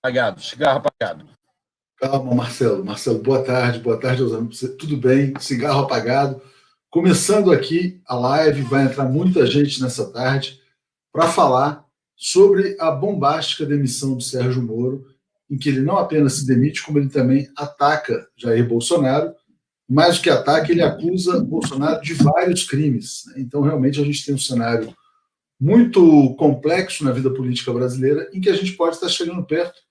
Apagado, cigarro apagado. Calma, Marcelo. Marcelo, boa tarde aos amigos. Tudo bem? Cigarro apagado. Começando aqui a live, vai entrar muita gente nessa tarde para falar sobre a bombástica demissão de Sérgio Moro, em que ele não apenas se demite, como ele também ataca Jair Bolsonaro. Mais do que ataca, ele acusa Bolsonaro de vários crimes. Então, realmente, a gente tem um cenário muito complexo na vida política brasileira, em que a gente pode estar chegando perto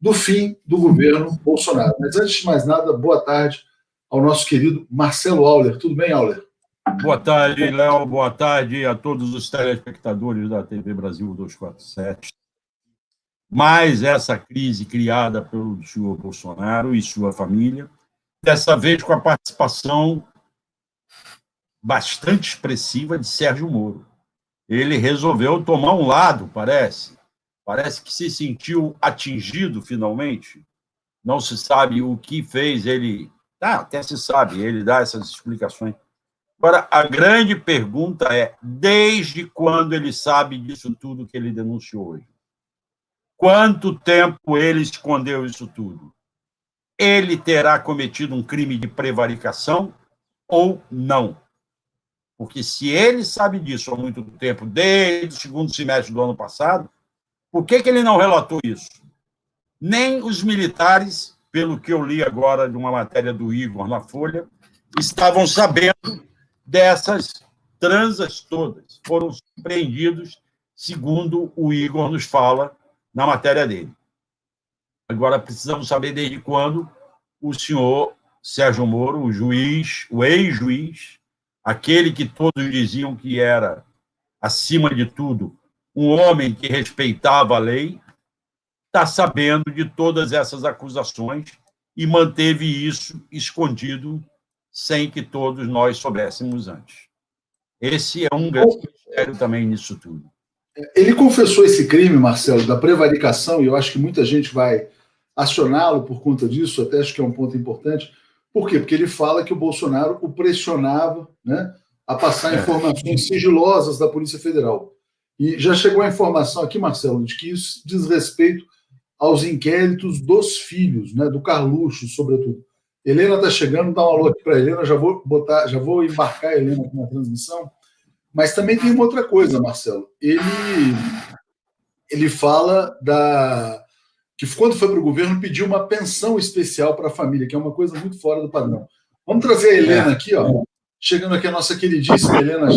do fim do governo Bolsonaro. Mas, antes de mais nada, boa tarde ao nosso querido Marcelo Auler. Tudo bem, Auler? Boa tarde, Léo. Boa tarde a todos os telespectadores da TV Brasil 247. Mais essa crise criada pelo senhor Bolsonaro e sua família, dessa vez com a participação bastante expressiva de Sérgio Moro. Ele resolveu tomar um lado, parece que se sentiu atingido finalmente. Não se sabe o que fez ele. Até se sabe, ele dá essas explicações. Agora, a grande pergunta é: desde quando ele sabe disso tudo que ele denunciou hoje? Quanto tempo ele escondeu isso tudo? Ele terá cometido um crime de prevaricação ou não? Porque se ele sabe disso há muito tempo, desde o segundo semestre do ano passado, por que ele não relatou isso? Nem os militares, pelo que eu li agora de uma matéria do Igor na Folha, estavam sabendo dessas transas todas. Foram surpreendidos, segundo o Igor nos fala na matéria dele. Agora, precisamos saber desde quando o senhor Sérgio Moro, o juiz, o ex-juiz, aquele que todos diziam que era, acima de tudo, um homem que respeitava a lei, está sabendo de todas essas acusações e manteve isso escondido sem que todos nós soubéssemos antes. Esse é um grande mistério também nisso tudo. Ele confessou esse crime, Marcelo, da prevaricação, e eu acho que muita gente vai acioná-lo por conta disso, até acho que é um ponto importante. Por quê? Porque ele fala que o Bolsonaro o pressionava, né, a passar informações sigilosas da Polícia Federal. E já chegou a informação aqui, Marcelo, de que isso diz respeito aos inquéritos dos filhos, né, do Carluxo, sobretudo. Helena está chegando, dá um alô aqui para a Helena, já vou embarcar a Helena aqui na transmissão. Mas também tem uma outra coisa, Marcelo. Ele fala que quando foi para o governo pediu uma pensão especial para a família, que é uma coisa muito fora do padrão. Vamos trazer a Helena aqui, ó. Chegando aqui a nossa queridíssima Helena.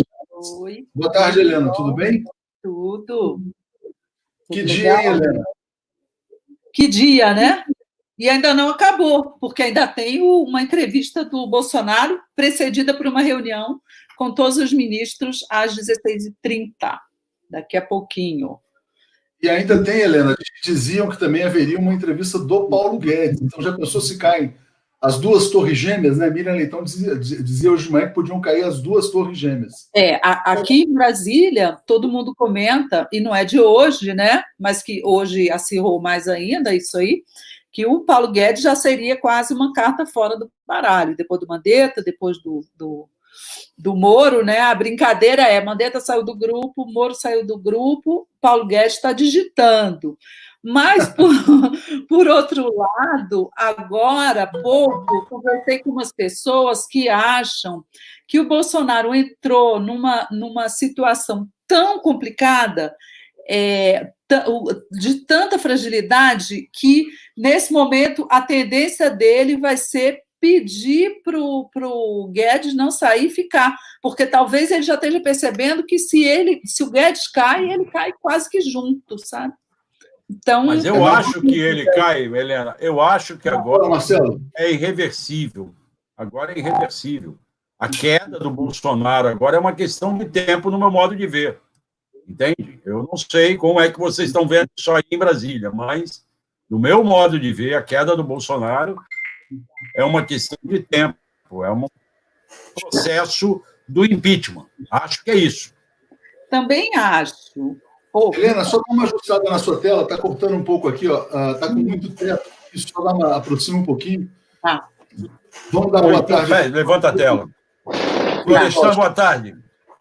Oi. Boa tarde, Helena. Tudo bem? Tudo. Que dia, hein, Helena? Que dia, né? E ainda não acabou, porque ainda tem uma entrevista do Bolsonaro precedida por uma reunião com todos os ministros às 16h30, daqui a pouquinho. E ainda tem, Helena, diziam que também haveria uma entrevista do Paulo Guedes. Então já pensou se caem as duas torres gêmeas, né? Miriam Leitão dizia hoje de manhã que podiam cair as duas torres gêmeas. Aqui em Brasília, todo mundo comenta, e não é de hoje, né? Mas que hoje acirrou mais ainda isso aí, que o Paulo Guedes já seria quase uma carta fora do baralho, depois do Mandetta, depois do Moro, né? A brincadeira é: Mandetta saiu do grupo, Moro saiu do grupo, Paulo Guedes está digitando. Mas, por outro lado, agora há pouco, conversei com umas pessoas que acham que o Bolsonaro entrou numa situação tão complicada, de tanta fragilidade, que, nesse momento, a tendência dele vai ser pedir para o Guedes não sair e ficar, porque talvez ele já esteja percebendo que se o Guedes cai, ele cai quase que junto, sabe? Então, mas eu acho que ele cai, Helena, eu acho que agora Marcelo, é irreversível. Agora é irreversível. A queda do Bolsonaro agora é uma questão de tempo, no meu modo de ver. Entende? Eu não sei como é que vocês estão vendo isso aí em Brasília, mas, no meu modo de ver, a queda do Bolsonaro é uma questão de tempo, é um processo do impeachment. Acho que é isso. Também acho. Helena, só dá uma ajustada na sua tela, está cortando um pouco aqui, está com muito teto, isso só aproxima um pouquinho. Vamos dar boa tarde. Levanta a tela. Florestan, boa tarde.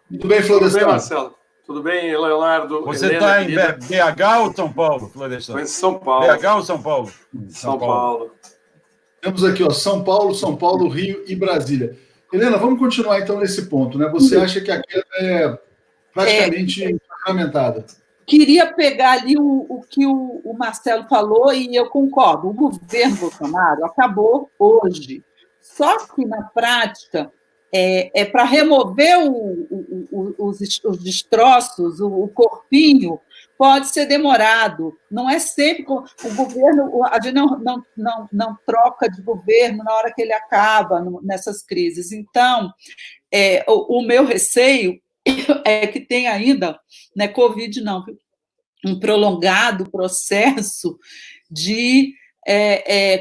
Tudo bem, Florestan? Tudo bem, Marcelo? Tudo bem, Leonardo? Você está em BH ou São Paulo, Florestan? Estou em São Paulo. BH ou São Paulo? São Paulo. Temos aqui, ó, São Paulo, Rio e Brasília. Helena, vamos continuar então nesse ponto, né? Você acha que a queda é praticamente fragmentada? Queria pegar ali o que o Marcelo falou, e eu concordo. O governo Bolsonaro acabou hoje. Só que, na prática, para remover os destroços, o corpinho, pode ser demorado. Não é sempre. O governo, a gente não troca de governo na hora que ele acaba nessas crises. Então, o meu receio é que tem ainda, não é Covid, não, um prolongado processo de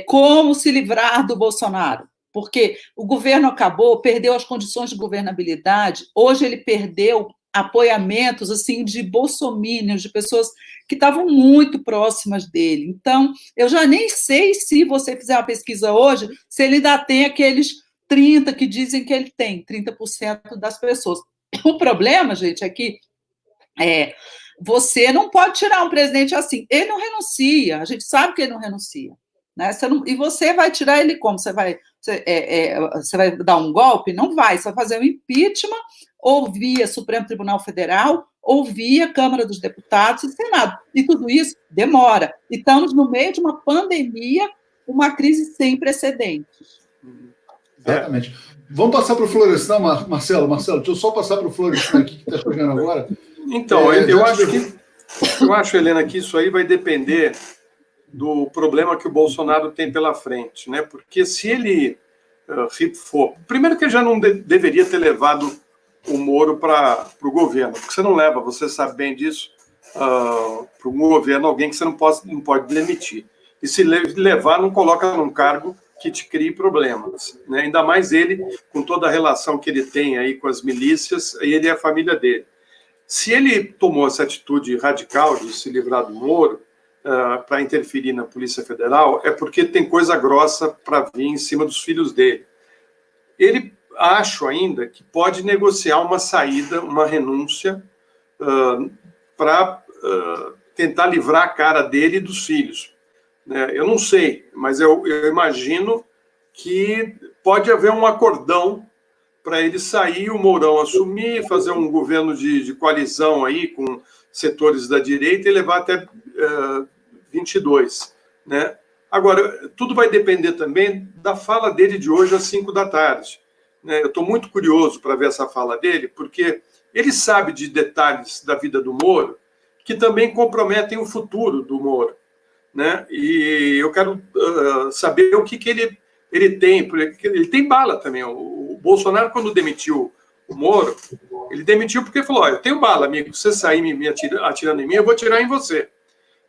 como se livrar do Bolsonaro. Porque o governo acabou, perdeu as condições de governabilidade, hoje ele perdeu apoiamentos assim, de bolsominions, de pessoas que estavam muito próximas dele. Então, eu já nem sei, se você fizer uma pesquisa hoje, se ele ainda tem aqueles 30% que dizem que ele tem, 30% das pessoas. O problema, gente, é que você não pode tirar um presidente assim. Ele não renuncia, a gente sabe que ele não renuncia. Né? E você vai tirar ele como? Você vai dar um golpe? Não vai, você vai fazer um impeachment ou via Supremo Tribunal Federal ou via Câmara dos Deputados e Senado. E tudo isso demora. E estamos no meio de uma pandemia, uma crise sem precedentes. Exatamente. Vamos passar para o Florestan, Marcelo. Marcelo, deixa eu só passar para o Florestan aqui, que está chegando agora. Então, eu acho, Helena, que isso aí vai depender do problema que o Bolsonaro tem pela frente, né? Porque se ele for... Primeiro que ele já não deveria ter levado o Moro para o governo, porque você não leva, você sabe bem disso, para um governo alguém que você não pode demitir. E se levar, não coloca num cargo que te crie problemas, né? Ainda mais ele, com toda a relação que ele tem aí com as milícias, ele e a família dele. Se ele tomou essa atitude radical de se livrar do Moro para interferir na Polícia Federal, é porque tem coisa grossa para vir em cima dos filhos dele. Ele, acho ainda, que pode negociar uma saída, uma renúncia, para tentar livrar a cara dele e dos filhos. Eu não sei, mas eu imagino que pode haver um acordão para ele sair, o Mourão assumir, fazer um governo de coalizão aí com setores da direita e levar até 22. Né? Agora, tudo vai depender também da fala dele de hoje às 5 da tarde. Né? Eu estou muito curioso para ver essa fala dele, porque ele sabe de detalhes da vida do Moro que também comprometem o futuro do Moro. Né? E eu quero saber o que ele tem, porque ele tem bala também. O Bolsonaro, quando demitiu o Moro, ele demitiu porque falou: eu tenho bala, amigo, se você sair me atirando em mim, eu vou atirar em você.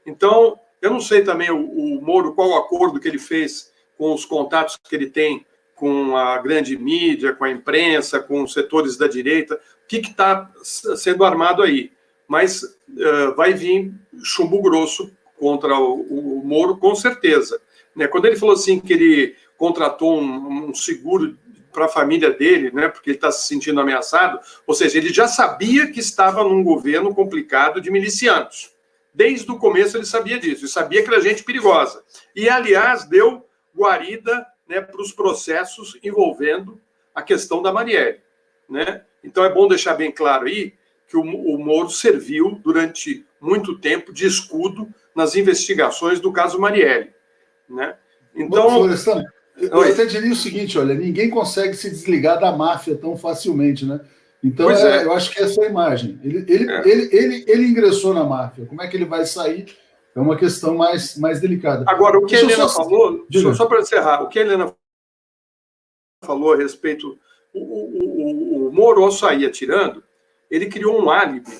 Então, eu não sei também o Moro, qual o acordo que ele fez com os contatos que ele tem com a grande mídia, com a imprensa, com os setores da direita, o que está sendo armado aí. Mas vai vir chumbo grosso contra o Moro, com certeza. Né? Quando ele falou assim que ele contratou um seguro para a família dele, né, porque ele está se sentindo ameaçado, ou seja, ele já sabia que estava num governo complicado de milicianos. Desde o começo ele sabia disso, e sabia que era gente perigosa. E, aliás, deu guarida, né, para os processos envolvendo a questão da Marielle. Né? Então é bom deixar bem claro aí que o Moro serviu durante muito tempo de escudo nas investigações do caso Marielle. Né? Então, Florestan, eu até diria o seguinte, olha, ninguém consegue se desligar da máfia tão facilmente, né? Então, eu acho que essa é a imagem. Ele ingressou na máfia. Como é que ele vai sair? É uma questão mais delicada. Agora, o que a Helena falou, só para encerrar, o que a Helena falou a respeito, o Moro, ao sair atirando, ele criou um álibi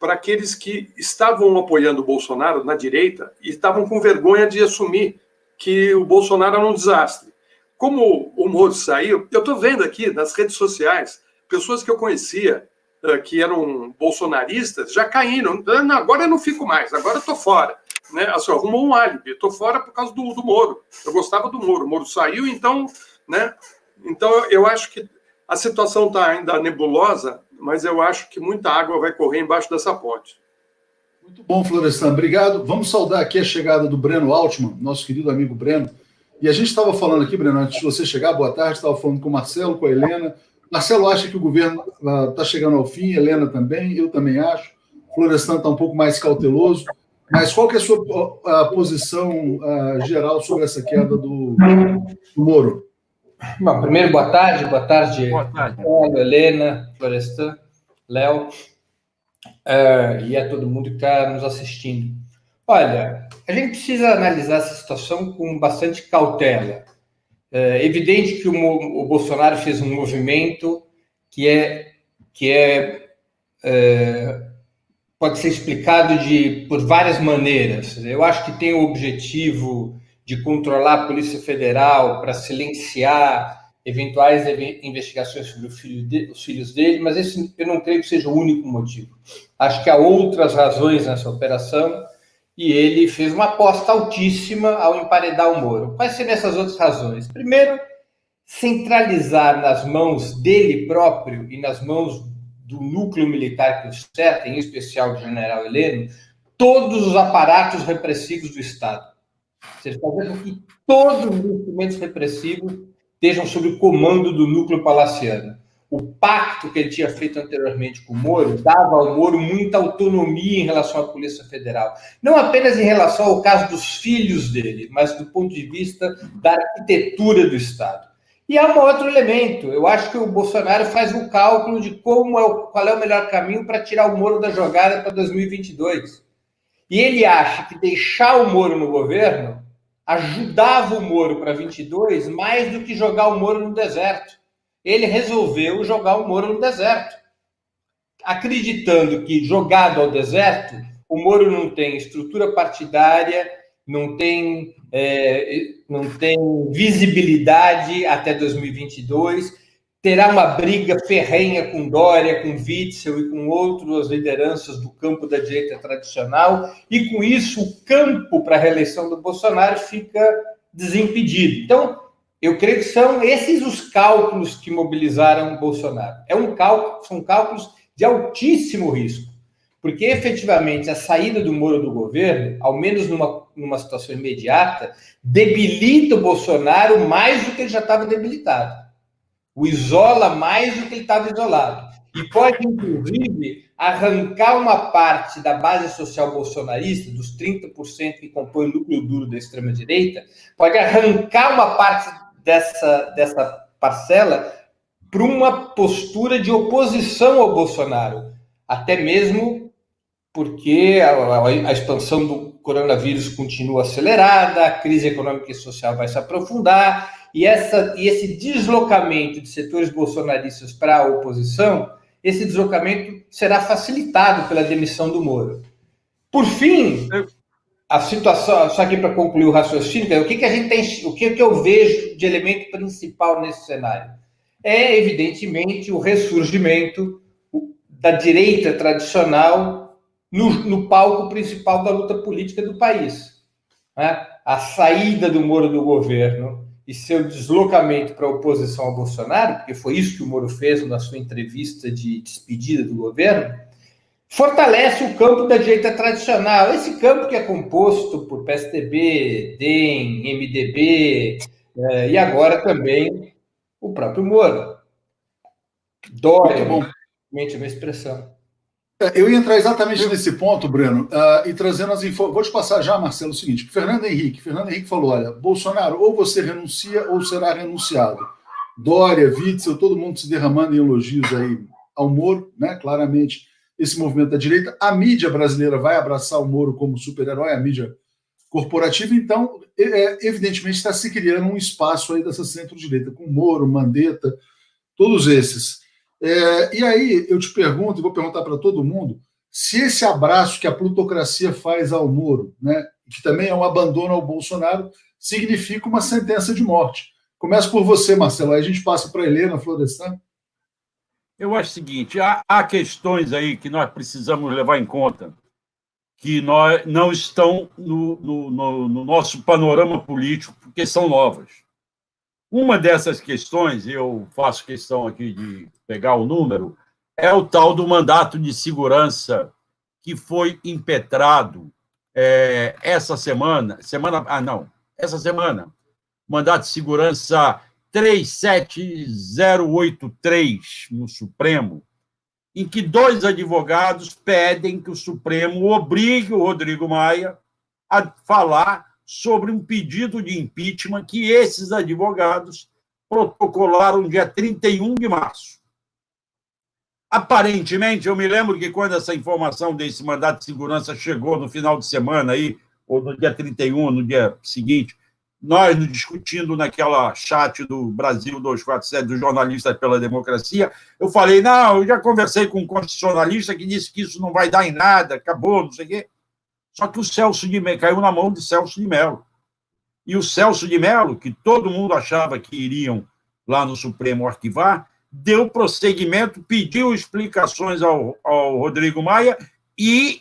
para aqueles que estavam apoiando o Bolsonaro na direita e estavam com vergonha de assumir que o Bolsonaro era um desastre. Como o Moro saiu, eu estou vendo aqui nas redes sociais, pessoas que eu conhecia, que eram bolsonaristas, já caíram. Agora eu não fico mais, agora eu estou fora. Né? Assim, arrumou um álibi, estou fora por causa do Moro. Eu gostava do Moro, o Moro saiu, então... Né? Então, eu acho que a situação está ainda nebulosa, mas eu acho que muita água vai correr embaixo dessa ponte. Muito bom, Florestan, obrigado. Vamos saudar aqui a chegada do Breno Altman, nosso querido amigo Breno. E a gente estava falando aqui, Breno, antes de você chegar, boa tarde, estava falando com o Marcelo, com a Helena. Marcelo acha que o governo está chegando ao fim, Helena também, eu também acho. Florestan está um pouco mais cauteloso. Mas qual que é a sua posição geral sobre essa queda do Moro? Bom, primeiro, boa tarde. Boa tarde. Marcelo, Helena, Florestan, Léo, e a todo mundo que está nos assistindo. Olha, a gente precisa analisar essa situação com bastante cautela. É evidente que o Bolsonaro fez um movimento que pode ser explicado por várias maneiras. Eu acho que tem o objetivo de controlar a Polícia Federal para silenciar eventuais investigações sobre os filhos dele, mas esse eu não creio que seja o único motivo. Acho que há outras razões nessa operação e ele fez uma aposta altíssima ao emparedar o Moro. Quais seriam essas outras razões? Primeiro, centralizar nas mãos dele próprio e nas mãos do núcleo militar que o cerca, em especial do general Heleno, todos os aparatos repressivos do Estado. Ou seja, fazer com que todos os instrumentos repressivos estejam sob o comando do núcleo palaciano. O pacto que ele tinha feito anteriormente com o Moro dava ao Moro muita autonomia em relação à Polícia Federal. Não apenas em relação ao caso dos filhos dele, mas do ponto de vista da arquitetura do Estado. E há um outro elemento. Eu acho que o Bolsonaro faz um cálculo de qual é o melhor caminho para tirar o Moro da jogada para 2022. E ele acha que deixar o Moro no governo ajudava o Moro para 22 mais do que jogar o Moro no deserto. Ele resolveu jogar o Moro no deserto, acreditando que, jogado ao deserto, o Moro não tem estrutura partidária, não tem visibilidade até 2022, terá uma briga ferrenha com Dória, com Witzel e com outras lideranças do campo da direita tradicional, e com isso o campo para a reeleição do Bolsonaro fica desimpedido. Então, eu creio que são esses os cálculos que mobilizaram o Bolsonaro. São cálculos de altíssimo risco, porque efetivamente a saída do Moro do governo, ao menos numa situação imediata, debilita o Bolsonaro mais do que ele já estava debilitado. O isola mais do que ele estava isolado. E pode, inclusive, arrancar uma parte da base social bolsonarista, dos 30% que compõem o núcleo duro da extrema-direita, pode arrancar uma parte dessa parcela para uma postura de oposição ao Bolsonaro, até mesmo porque a expansão do coronavírus continua acelerada, a crise econômica e social vai se aprofundar, e esse deslocamento de setores bolsonaristas para a oposição, esse deslocamento será facilitado pela demissão do Moro. Por fim, a situação, só aqui para concluir o raciocínio, o que eu vejo de elemento principal nesse cenário? É, evidentemente, o ressurgimento da direita tradicional no palco principal da luta política do país. Né? A saída do Moro do governo e seu deslocamento para a oposição ao Bolsonaro, porque foi isso que o Moro fez na sua entrevista de despedida do governo, fortalece o campo da direita tradicional. Esse campo que é composto por PSDB, DEM, MDB, e agora também o próprio Moro. Dória, realmente, a minha expressão. Eu ia entrar exatamente nesse ponto, Breno, e trazendo as informações. Vou te passar já, Marcelo, o seguinte: Fernando Henrique falou: olha, Bolsonaro, ou você renuncia ou será renunciado. Dória, Witzel, todo mundo se derramando em elogios aí ao Moro, né? Claramente, esse movimento da direita. A mídia brasileira vai abraçar o Moro como super-herói, a mídia corporativa, então, evidentemente, está se criando um espaço aí dessa centro-direita, com Moro, Mandetta, todos esses. E aí eu te pergunto, e vou perguntar para todo mundo, se esse abraço que a plutocracia faz ao Moro, né, que também é um abandono ao Bolsonaro, significa uma sentença de morte. Começo por você, Marcelo, aí a gente passa para a Helena, Florestan. Eu acho o seguinte, há questões aí que nós precisamos levar em conta, que não estão no nosso panorama político, porque são novas. Uma dessas questões, eu faço questão aqui de pegar o número, é o tal do mandato de segurança que foi impetrado essa semana, mandato de segurança 37083 no Supremo, em que 2 advogados pedem que o Supremo obrigue o Rodrigo Maia a falar sobre um pedido de impeachment que esses advogados protocolaram dia 31 de março. Aparentemente, eu me lembro que quando essa informação desse mandato de segurança chegou no final de semana, aí, ou no dia 31, no dia seguinte, nós discutindo naquela chat do Brasil 247, dos jornalistas pela democracia, eu falei, não, eu já conversei com um constitucionalista que disse que isso não vai dar em nada, acabou, não sei o quê. Só que o Celso de Mello caiu na mão de Celso de Mello. E o Celso de Mello, que todo mundo achava que iriam lá no Supremo arquivar, deu prosseguimento, pediu explicações ao Rodrigo Maia e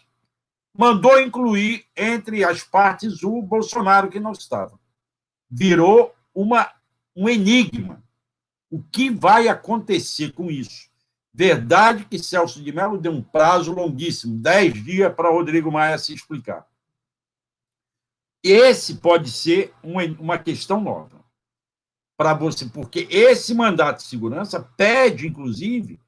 mandou incluir entre as partes o Bolsonaro, que não estava. Virou um enigma. O que vai acontecer com isso? Verdade que Celso de Mello deu um prazo longuíssimo, 10 dias para Rodrigo Maia se explicar. Esse pode ser uma questão nova para você, porque esse mandato de segurança pede, inclusive,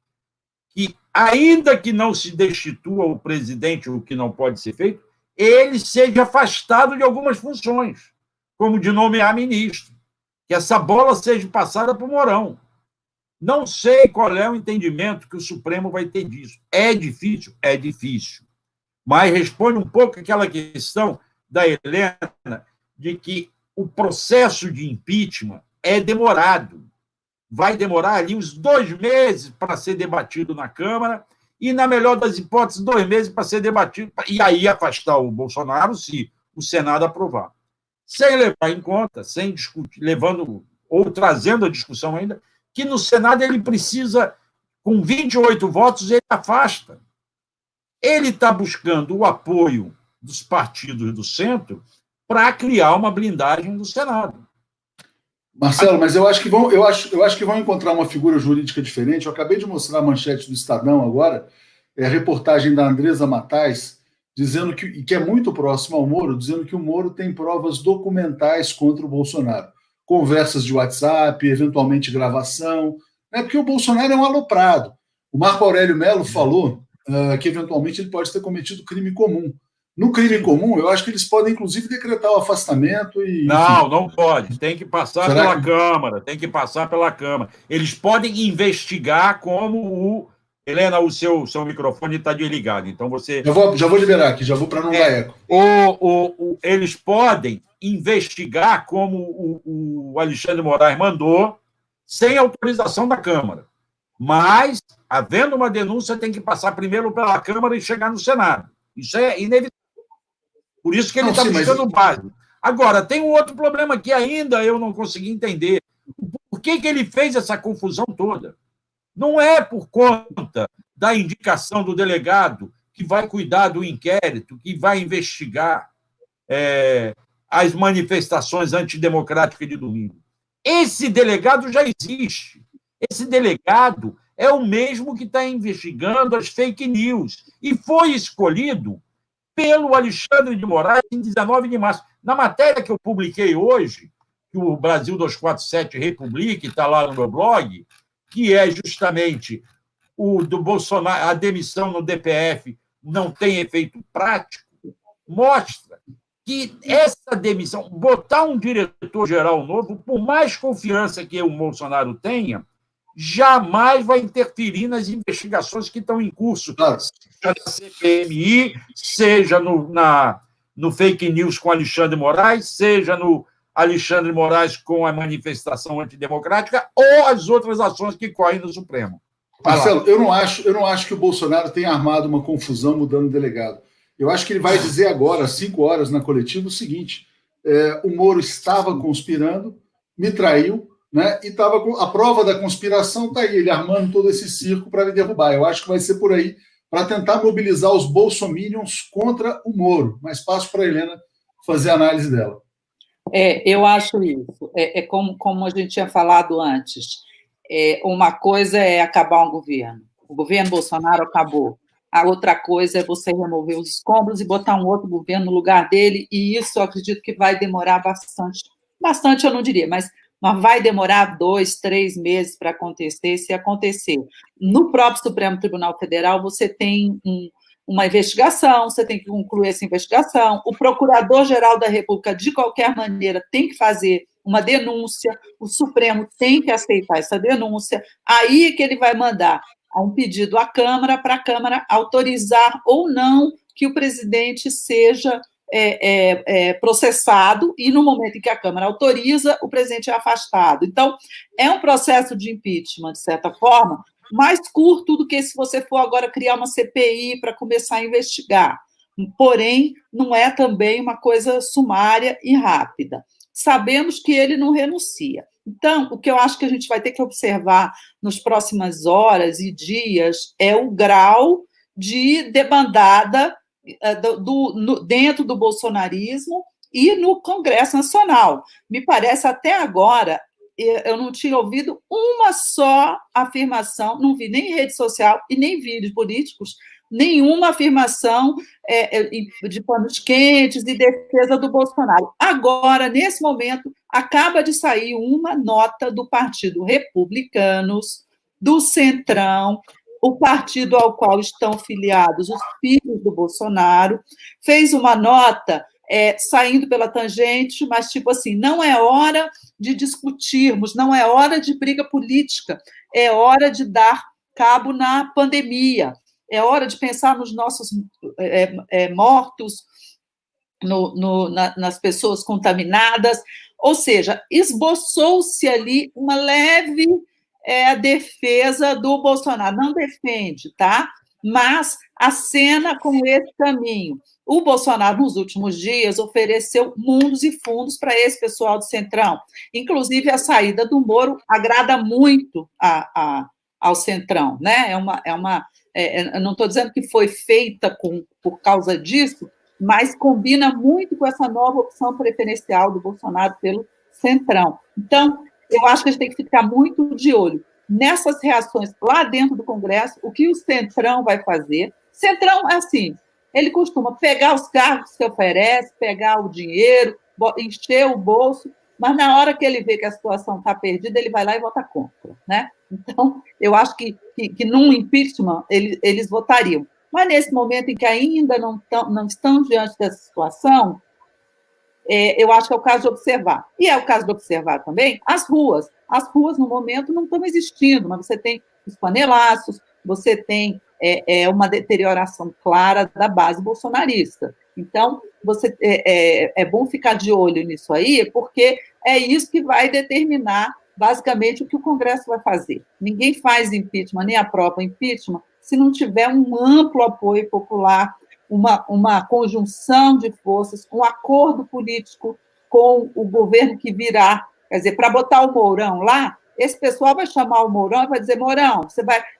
que, ainda que não se destitua o presidente, o que não pode ser feito, ele seja afastado de algumas funções, como de nomear ministro, que essa bola seja passada para o Mourão. Não sei qual é o entendimento que o Supremo vai ter disso. É difícil? É difícil. Mas responde um pouco aquela questão da Helena, de que o processo de impeachment é demorado. Vai demorar ali uns 2 meses para ser debatido na Câmara e, na melhor das hipóteses, 2 meses para ser debatido, e aí afastar o Bolsonaro se o Senado aprovar. Sem levar em conta, sem discutir, levando ou trazendo a discussão ainda, que no Senado ele precisa, com 28 votos, ele afasta. Ele está buscando o apoio dos partidos do centro para criar uma blindagem do Senado. Marcelo, mas eu acho que vão encontrar uma figura jurídica diferente. Eu acabei de mostrar a manchete do Estadão agora, a reportagem da Andresa Matais, dizendo que é muito próximo ao Moro, dizendo que o Moro tem provas documentais contra o Bolsonaro. Conversas de WhatsApp, eventualmente gravação, né? Porque o Bolsonaro é um aloprado. O Marco Aurélio Mello falou que, eventualmente, ele pode ter cometido crime comum. No crime comum, eu acho que eles podem, inclusive, decretar o afastamento e... Não pode. Tem que passar pela Câmara. Tem que passar pela Câmara. Eles podem investigar como Helena, o seu microfone está desligado, então você... Já vou liberar aqui, já vou para não dar eco. Eles podem investigar como o Alexandre Moraes mandou, sem autorização da Câmara. Mas, havendo uma denúncia, tem que passar primeiro pela Câmara e chegar no Senado. Isso é inevitável. Por isso que ele está buscando base. Agora, tem um outro problema que ainda eu não consegui entender. Por que ele fez essa confusão toda? Não é por conta da indicação do delegado que vai cuidar do inquérito, que vai investigar as manifestações antidemocráticas de domingo. Esse delegado já existe. Esse delegado é o mesmo que está investigando as fake news e foi escolhido pelo Alexandre de Moraes em 19 de março. Na matéria que eu publiquei hoje, que o Brasil 247 republica, está lá no meu blog, que é justamente o do Bolsonaro, a demissão no DPF não tem efeito prático, mostra que essa demissão, botar um diretor-geral novo, por mais confiança que o Bolsonaro tenha, jamais vai interferir nas investigações que estão em curso, seja na CPMI, seja no fake news com Alexandre Moraes, seja no Alexandre Moraes com a manifestação antidemocrática ou as outras ações que correm no Supremo. Marcelo, eu não acho que o Bolsonaro tenha armado uma confusão mudando o delegado. Eu acho que ele vai dizer agora, às 5 horas na coletiva, o seguinte: o Moro estava conspirando, me traiu, né? E estava com a prova da conspiração, está aí, ele armando todo esse circo para me derrubar. Eu acho que vai ser por aí, para tentar mobilizar os bolsominions contra o Moro. Mas passo para a Helena fazer a análise dela. Eu acho isso. Como a gente tinha falado antes, uma coisa é acabar um governo, O governo Bolsonaro acabou. A outra coisa é você remover os escombros e botar um outro governo no lugar dele, e isso eu acredito que vai demorar bastante. Bastante eu não diria, mas vai demorar 2, 3 meses para acontecer, se acontecer. No próprio Supremo Tribunal Federal, você tem uma investigação, você tem que concluir essa investigação, o Procurador-Geral da República, de qualquer maneira, tem que fazer uma denúncia, o Supremo tem que aceitar essa denúncia, aí que ele vai mandar um pedido à Câmara, para a Câmara autorizar ou não que o presidente seja processado, e no momento em que a Câmara autoriza, o presidente é afastado. Então, é um processo de impeachment, de certa forma, mais curto do que se você for agora criar uma CPI para começar a investigar. Porém, não é também uma coisa sumária e rápida. Sabemos que ele não renuncia. Então, o que eu acho que a gente vai ter que observar nas próximas horas e dias é o grau de debandada dentro do bolsonarismo e no Congresso Nacional. Me parece, até agora, eu não tinha ouvido uma só afirmação, não vi nem rede social e nem vídeos políticos, nenhuma afirmação de panos quentes e defesa do Bolsonaro. Agora, nesse momento, acaba de sair uma nota do Partido Republicanos, do Centrão, o partido ao qual estão filiados os filhos do Bolsonaro, fez uma nota saindo pela tangente, mas tipo assim, não é hora de discutirmos, não é hora de briga política, é hora de dar cabo na pandemia, é hora de pensar nos nossos mortos, nas pessoas contaminadas, ou seja, esboçou-se ali uma leve defesa do Bolsonaro, não defende, tá? Mas acena com esse caminho. O Bolsonaro, nos últimos dias, ofereceu mundos e fundos para esse pessoal do Centrão. Inclusive, a saída do Moro agrada muito ao Centrão, né? Eu não estou dizendo que foi feita por causa disso, mas combina muito com essa nova opção preferencial do Bolsonaro pelo Centrão. Então, eu acho que a gente tem que ficar muito de olho nessas reações lá dentro do Congresso, o que o Centrão vai fazer. Centrão é assim, ele costuma pegar os cargos que oferece, pegar o dinheiro, encher o bolso, mas na hora que ele vê que a situação está perdida, ele vai lá e vota contra, né? Então, eu acho que num impeachment eles votariam. Mas nesse momento em que ainda não estão diante dessa situação, eu acho que é o caso de observar. E é o caso de observar também as ruas. As ruas, no momento, não estão existindo, mas você tem os panelaços, você tem uma deterioração clara da base bolsonarista. Então, é bom ficar de olho nisso aí, porque é isso que vai determinar, basicamente, o que o Congresso vai fazer. Ninguém faz impeachment, nem aprova impeachment, se não tiver um amplo apoio popular, uma conjunção de forças, um acordo político com o governo que virá. Quer dizer, para botar o Mourão lá, esse pessoal vai chamar o Mourão e vai dizer, Mourão,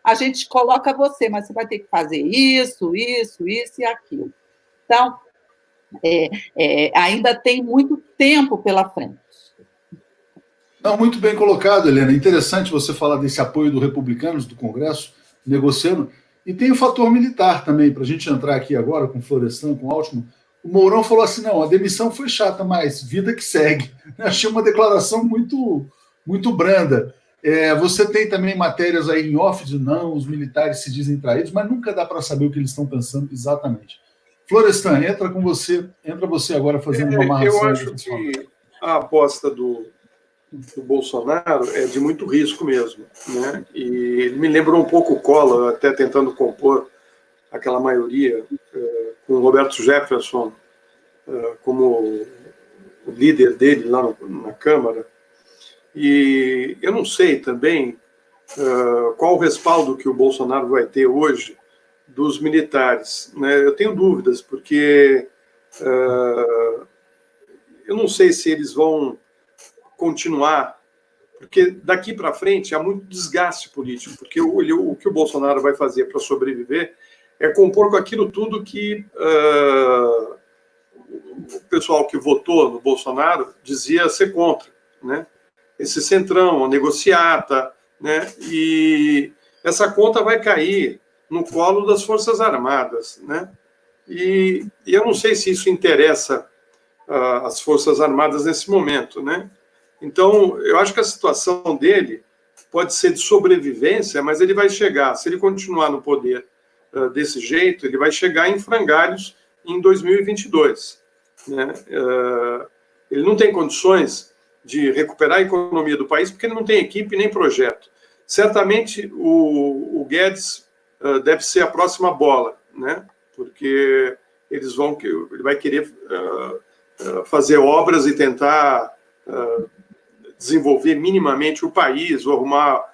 a gente coloca você, mas você vai ter que fazer isso e aquilo. Então, ainda tem muito tempo pela frente. Não, muito bem colocado, Helena. Interessante você falar desse apoio do Republicanos, do Congresso, negociando. E tem o fator militar também, para a gente entrar aqui agora com o Florestan, com o Altman. O Mourão falou assim, não, a demissão foi chata, mas vida que segue. Achei uma declaração muito, muito branda. Você tem também matérias aí em off de não, os militares se dizem traídos, mas nunca dá para saber o que eles estão pensando exatamente. Florestan, entra você agora fazendo uma amarração. Eu acho que a aposta do Bolsonaro é de muito risco mesmo, né? E ele me lembrou um pouco o Collor, até tentando compor aquela maioria com o Roberto Jefferson como o líder dele lá na Câmara. E eu não sei também qual o respaldo que o Bolsonaro vai ter hoje dos militares, né? Eu tenho dúvidas, porque eu não sei se eles vão continuar, porque daqui para frente há muito desgaste político, porque o que o Bolsonaro vai fazer para sobreviver é compor com aquilo tudo que o pessoal que votou no Bolsonaro dizia ser contra, né? Esse centrão, a negociata, né? E essa conta vai cair no colo das Forças Armadas, né? E eu não sei se isso interessa as Forças Armadas nesse momento, né? Então, eu acho que a situação dele pode ser de sobrevivência, mas ele vai chegar, se ele continuar no poder desse jeito, ele vai chegar em frangalhos em 2022, né? Ele não tem condições de recuperar a economia do país porque ele não tem equipe nem projeto. Certamente o Guedes deve ser a próxima bola, né? Porque ele vai querer fazer obras e tentar desenvolver minimamente o país, ou arrumar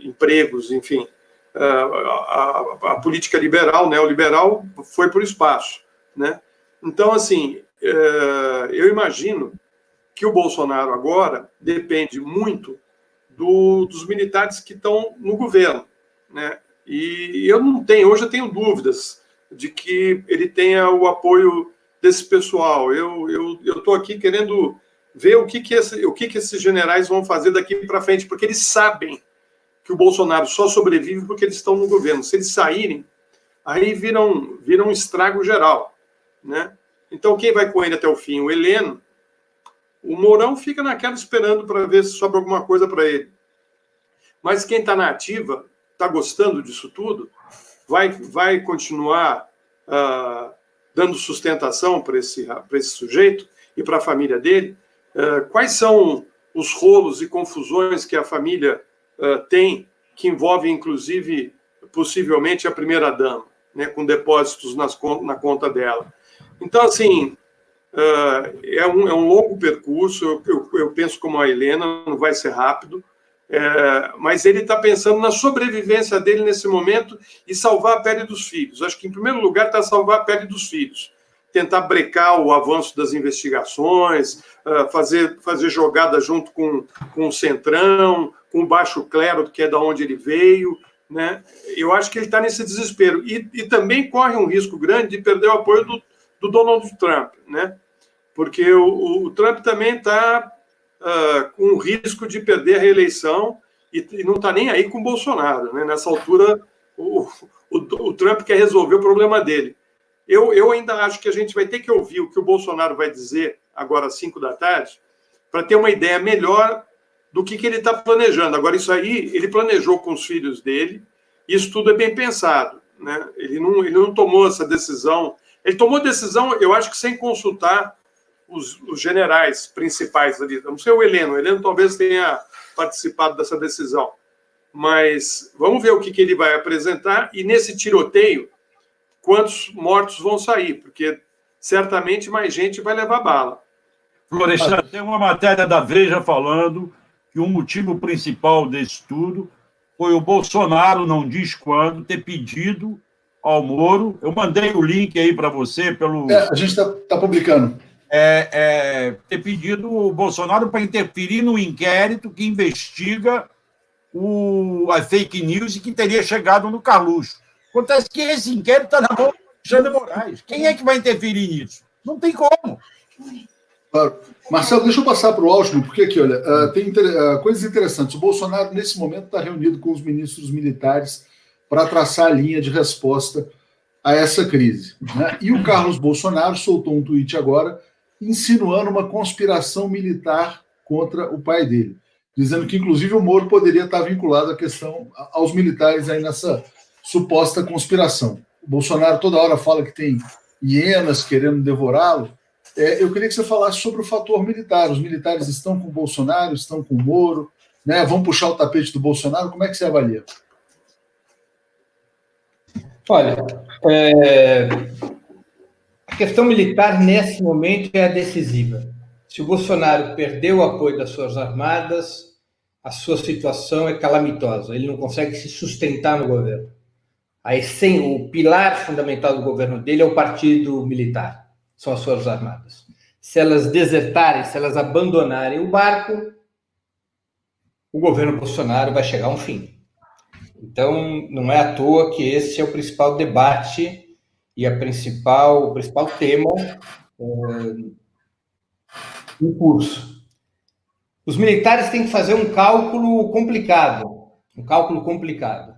empregos, enfim. A política liberal, neoliberal, foi para o espaço, né? Então, assim, eu imagino que o Bolsonaro agora depende muito dos militares que estão no governo, né? E hoje eu tenho dúvidas de que ele tenha o apoio desse pessoal. Eu estou aqui querendo ver o que esses generais vão fazer daqui para frente, porque eles sabem que o Bolsonaro só sobrevive porque eles estão no governo. Se eles saírem, aí viram um estrago geral, né? Então, quem vai com ele até o fim? O Heleno. O Mourão fica naquela esperando para ver se sobra alguma coisa para ele. Mas quem está na ativa, está gostando disso tudo, vai continuar dando sustentação para esse sujeito e para a família dele. Quais são os rolos e confusões que a família tem, que envolvem, inclusive, possivelmente, a primeira-dama, né, com depósitos na conta dela. Então, assim, é um longo percurso, eu penso como a Helena, não vai ser rápido, mas ele está pensando na sobrevivência dele nesse momento e salvar a pele dos filhos. Acho que, em primeiro lugar, está salvar a pele dos filhos. Tentar brecar o avanço das investigações, fazer jogada junto com o Centrão, com o baixo clero, que é da onde ele veio, né? Eu acho que ele está nesse desespero. E também corre um risco grande de perder o apoio do Donald Trump, né? Porque o Trump também está com o risco de perder a reeleição e não está nem aí com o Bolsonaro, né? Nessa altura, o Trump quer resolver o problema dele. Eu ainda acho que a gente vai ter que ouvir o que o Bolsonaro vai dizer agora às 5 da tarde para ter uma ideia melhor do que ele está planejando. Agora, isso aí, ele planejou com os filhos dele, isso tudo é bem pensado, né? Ele não tomou essa decisão. Ele tomou decisão, eu acho que sem consultar os generais principais ali. Não sei o Heleno talvez tenha participado dessa decisão. Mas vamos ver o que ele vai apresentar e nesse tiroteio, quantos mortos vão sair, porque certamente mais gente vai levar bala. Florestan, tem uma matéria da Veja falando que o motivo principal desse tudo foi o Bolsonaro, não diz quando, ter pedido ao Moro, eu mandei o link aí para você pelo... a gente está publicando. Ter pedido o Bolsonaro para interferir no inquérito que investiga a fake news e que teria chegado no Carluxo. Acontece que esse inquérito está na mão do Alexandre Moraes. Quem é que vai interferir nisso? Não tem como. Claro. Marcelo, deixa eu passar para o Alckmin, porque aqui, olha, tem coisas interessantes. O Bolsonaro, nesse momento, está reunido com os ministros militares para traçar a linha de resposta a essa crise, né? E o Carlos Bolsonaro soltou um tweet agora insinuando uma conspiração militar contra o pai dele, dizendo que, inclusive, o Moro poderia estar vinculado à questão aos militares aí nessa suposta conspiração. O Bolsonaro toda hora fala que tem hienas querendo devorá-lo. Eu queria que você falasse sobre o fator militar. Os militares estão com o Bolsonaro, estão com o Moro, né? Vão puxar o tapete do Bolsonaro. Como é que você avalia? Olha, a questão militar, nesse momento, é a decisiva. Se o Bolsonaro perdeu o apoio das Forças Armadas, a sua situação é calamitosa. Ele não consegue se sustentar no governo. O pilar fundamental do governo dele é o partido militar, são as Forças Armadas. Se elas desertarem, se elas abandonarem o barco, o governo Bolsonaro vai chegar a um fim. Então, não é à toa que esse é o principal debate e o principal tema em curso. Os militares têm que fazer um cálculo complicado. Um cálculo complicado.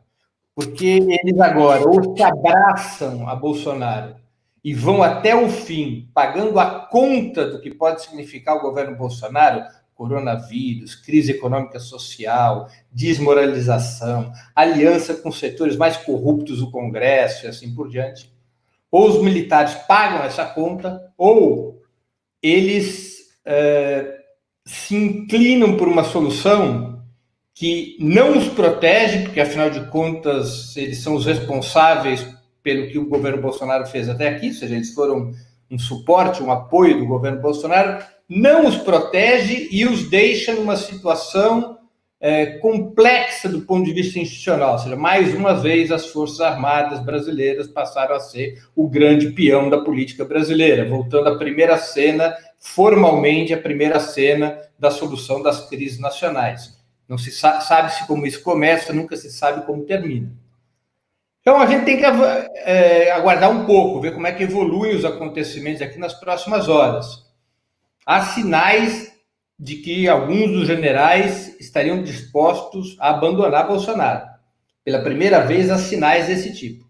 Porque eles agora ou se abraçam a Bolsonaro e vão até o fim, pagando a conta do que pode significar o governo Bolsonaro, coronavírus, crise econômica social, desmoralização, aliança com setores mais corruptos do Congresso e assim por diante. Ou os militares pagam essa conta, ou eles se inclinam por uma solução que não os protege, porque, afinal de contas, eles são os responsáveis pelo que o governo Bolsonaro fez até aqui, ou seja, eles foram um suporte, um apoio do governo Bolsonaro, não os protege e os deixa numa situação complexa do ponto de vista institucional, ou seja, mais uma vez as Forças Armadas brasileiras passaram a ser o grande peão da política brasileira, voltando à primeira cena, formalmente a primeira cena da solução das crises nacionais. Não se sabe como isso começa, nunca se sabe como termina. Então, a gente tem que aguardar um pouco, ver como é que evoluem os acontecimentos aqui nas próximas horas. Há sinais de que alguns dos generais estariam dispostos a abandonar Bolsonaro. Pela primeira vez, há sinais desse tipo.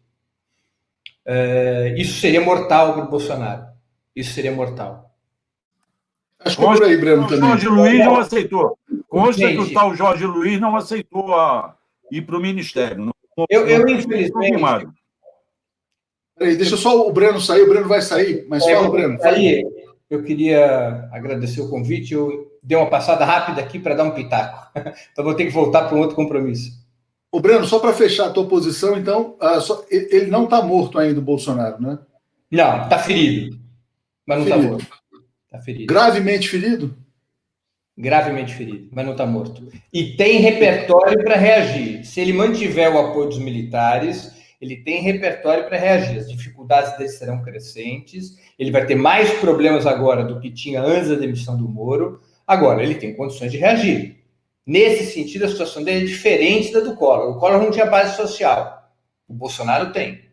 Isso seria mortal para o Bolsonaro. Isso seria mortal. Acho que é por aí, Breno, também. O Jorge Luiz não aceitou. Consta que o Gente, tal Jorge Luiz não aceitou ir para o Ministério. Eu infelizmente... Peraí, deixa só o Breno sair, o Breno vai sair, mas fala, Breno. Aí, eu queria agradecer o convite, eu dei uma passada rápida aqui para dar um pitaco, então vou ter que voltar para um outro compromisso. O Breno, só para fechar a tua posição, então, ele não está morto ainda, o Bolsonaro, né? Não, está ferido, mas não está morto. Tá ferido. Gravemente ferido? Gravemente ferido, mas não está morto. E tem repertório para reagir. Se ele mantiver o apoio dos militares, ele tem repertório para reagir. As dificuldades dele serão crescentes, ele vai ter mais problemas agora do que tinha antes da demissão do Moro. Agora, ele tem condições de reagir. Nesse sentido, a situação dele é diferente da do Collor. O Collor não tinha base social. O Bolsonaro tem.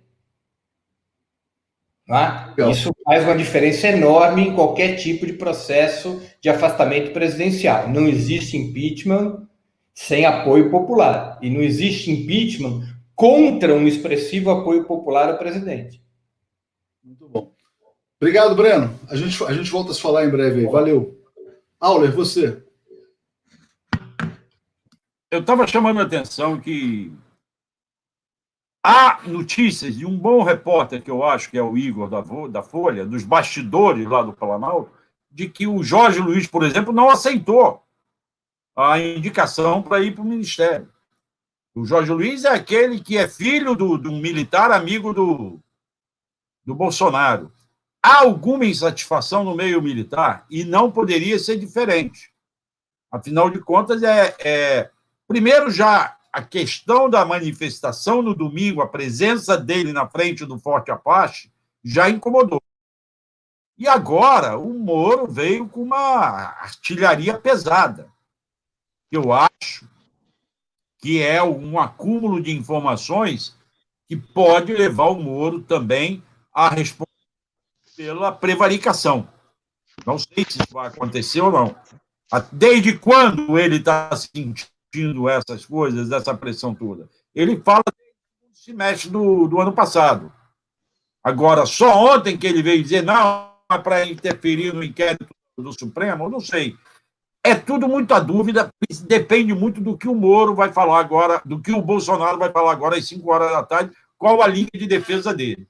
Isso faz uma diferença enorme em qualquer tipo de processo de afastamento presidencial. Não existe impeachment sem apoio popular. E não existe impeachment contra um expressivo apoio popular ao presidente. Muito bom. Obrigado, Breno. A gente volta a se falar em breve aí. Valeu. Auler, você. Eu estava chamando a atenção que há notícias de um bom repórter, que eu acho que é o Igor da Folha, dos bastidores lá do Planalto, de que o Jorge Luiz, por exemplo, não aceitou a indicação para ir para o Ministério. O Jorge Luiz é aquele que é filho do militar amigo do Bolsonaro. Há alguma insatisfação no meio militar e não poderia ser diferente. Afinal de contas, primeiro já a questão da manifestação no domingo, a presença dele na frente do Forte Apache, já incomodou. E agora o Moro veio com uma artilharia pesada. Eu acho que é um acúmulo de informações que pode levar o Moro também a responder pela prevaricação. Não sei se isso vai acontecer ou não. Desde quando ele está sentindo essas coisas, essa pressão toda? Ele fala desde o semestre do ano passado. Agora, só ontem que ele veio dizer não, é para interferir no inquérito do Supremo, eu não sei. É tudo muita dúvida, depende muito do que o Moro vai falar agora, do que o Bolsonaro vai falar agora às 5 horas da tarde, qual a linha de defesa dele.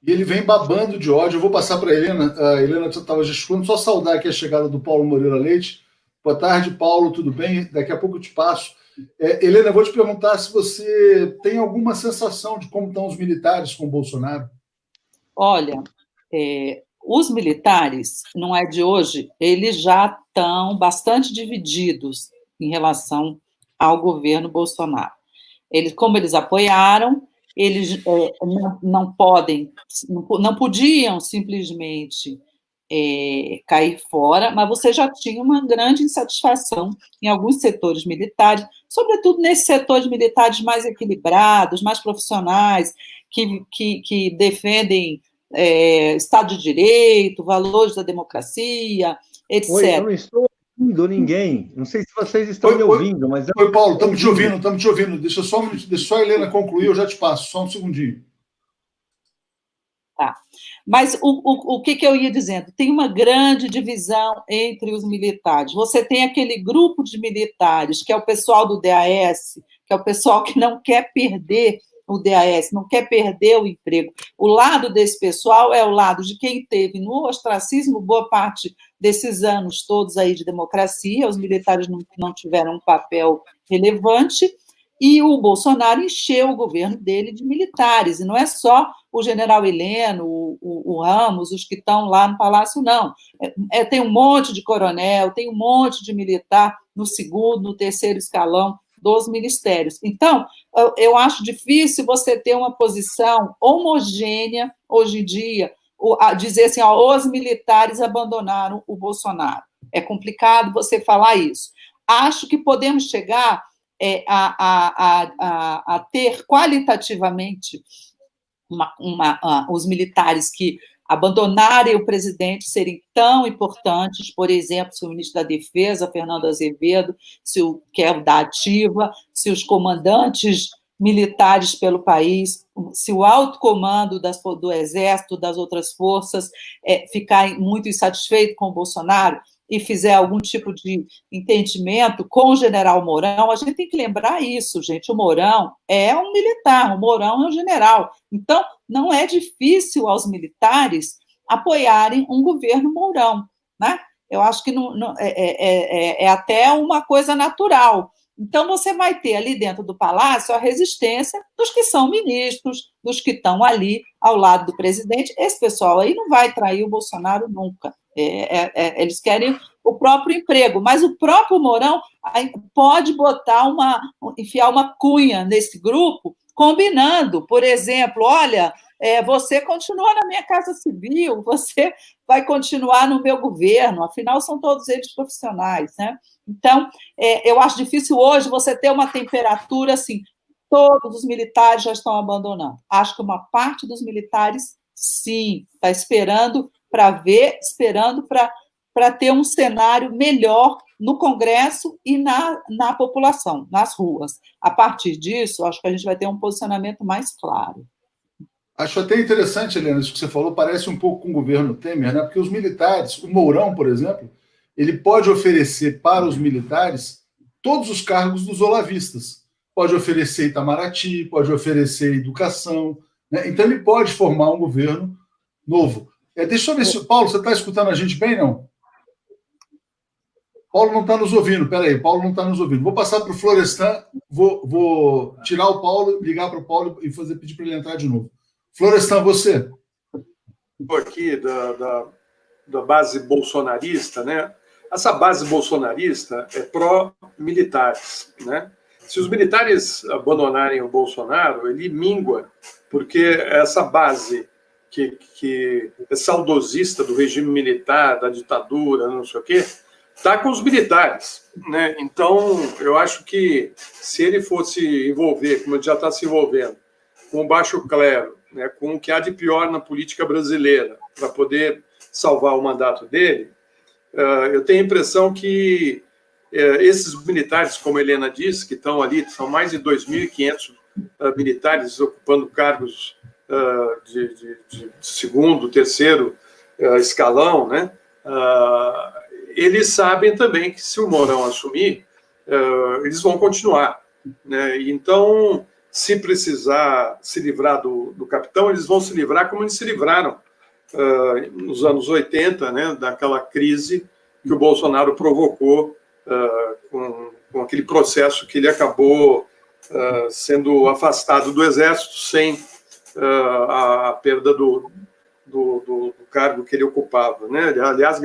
E ele vem babando de ódio. Eu vou passar para a Helena. A Helena estava gesticulando, só saudar aqui a chegada do Paulo Moreira Leite. Boa tarde, Paulo, tudo bem? Daqui a pouco eu te passo. Helena, eu vou te perguntar se você tem alguma sensação de como estão os militares com o Bolsonaro. Olha, os militares, não é de hoje, eles já estão bastante divididos em relação ao governo Bolsonaro. Como eles apoiaram, eles não podiam simplesmente cair fora, mas você já tinha uma grande insatisfação em alguns setores militares, sobretudo nesses setores militares mais equilibrados, mais profissionais, que defendem Estado de Direito, valores da democracia, etc. Oi, eu não estou ouvindo ninguém. Não sei se vocês estão me ouvindo, mas... Oi, Paulo, estamos te ouvindo. Deixa só a Helena concluir, eu já te passo, só um segundinho. Tá. Mas o que eu ia dizendo? Tem uma grande divisão entre os militares. Você tem aquele grupo de militares, que é o pessoal do DAS, que é o pessoal que não quer perder o DAS, não quer perder o emprego. O lado desse pessoal é o lado de quem teve no ostracismo boa parte desses anos todos aí de democracia, os militares não tiveram um papel relevante, e o Bolsonaro encheu o governo dele de militares, e não é só o general Heleno, o Ramos, os que estão lá no Palácio, não. Tem um monte de coronel, tem um monte de militar no segundo, no terceiro escalão dos ministérios. Então, eu acho difícil você ter uma posição homogênea, hoje em dia, dizer assim, os militares abandonaram o Bolsonaro. É complicado você falar isso. Acho que podemos chegar a ter qualitativamente os militares que abandonarem o presidente serem tão importantes, por exemplo, se o ministro da Defesa, Fernando Azevedo, que é o da Ativa, se os comandantes militares pelo país, se o alto comando do Exército, das outras forças, ficar muito insatisfeito com o Bolsonaro e fizer algum tipo de entendimento com o general Mourão, a gente tem que lembrar isso, gente, o Mourão é um militar, o Mourão é um general. Então, não é difícil aos militares apoiarem um governo Mourão, né? Eu acho que é até uma coisa natural. Então, você vai ter ali dentro do Palácio a resistência dos que são ministros, dos que estão ali ao lado do presidente. Esse pessoal aí não vai trair o Bolsonaro nunca. Eles querem o próprio emprego, mas o próprio Mourão pode enfiar uma cunha nesse grupo, combinando, por exemplo, olha, você continua na minha Casa Civil, você vai continuar no meu governo, afinal são todos eles profissionais, né? Então, eu acho difícil hoje você ter uma temperatura assim, todos os militares já estão abandonando. Acho que uma parte dos militares, sim, está esperando para ter um cenário melhor no Congresso e na população, nas ruas. A partir disso, acho que a gente vai ter um posicionamento mais claro. Acho até interessante, Helena, isso que você falou, parece um pouco com o governo Temer, né? Porque os militares, o Mourão, por exemplo, ele pode oferecer para os militares todos os cargos dos olavistas. Pode oferecer Itamaraty, pode oferecer educação, né? Então ele pode formar um governo novo. Deixa eu ver se... Paulo, você está escutando a gente bem, não? Paulo não está nos ouvindo, peraí, Paulo não está nos ouvindo. Vou passar para o Florestan, vou tirar o Paulo, ligar para o Paulo e pedir para ele entrar de novo. Florestan, você. Aqui da base bolsonarista, né? Essa base bolsonarista é pró-militares, né? Se os militares abandonarem o Bolsonaro, ele mingua, porque essa base que é saudosista do regime militar, da ditadura, não sei o quê, está com os militares, né? Então, eu acho que se ele fosse envolver, como ele já está se envolvendo, com o baixo clero, né, com o que há de pior na política brasileira, para poder salvar o mandato dele, eu tenho a impressão que esses militares, como a Helena disse, que estão ali, são mais de 2.500 militares ocupando cargos de segundo, terceiro escalão, né? Eles sabem também que se o Mourão assumir, eles vão continuar, né? Então, se precisar se livrar do capitão, eles vão se livrar como eles se livraram nos anos 80, né? Daquela crise que o Bolsonaro provocou com aquele processo que ele acabou sendo afastado do Exército sem a perda do cargo que ele ocupava, né? Aliás,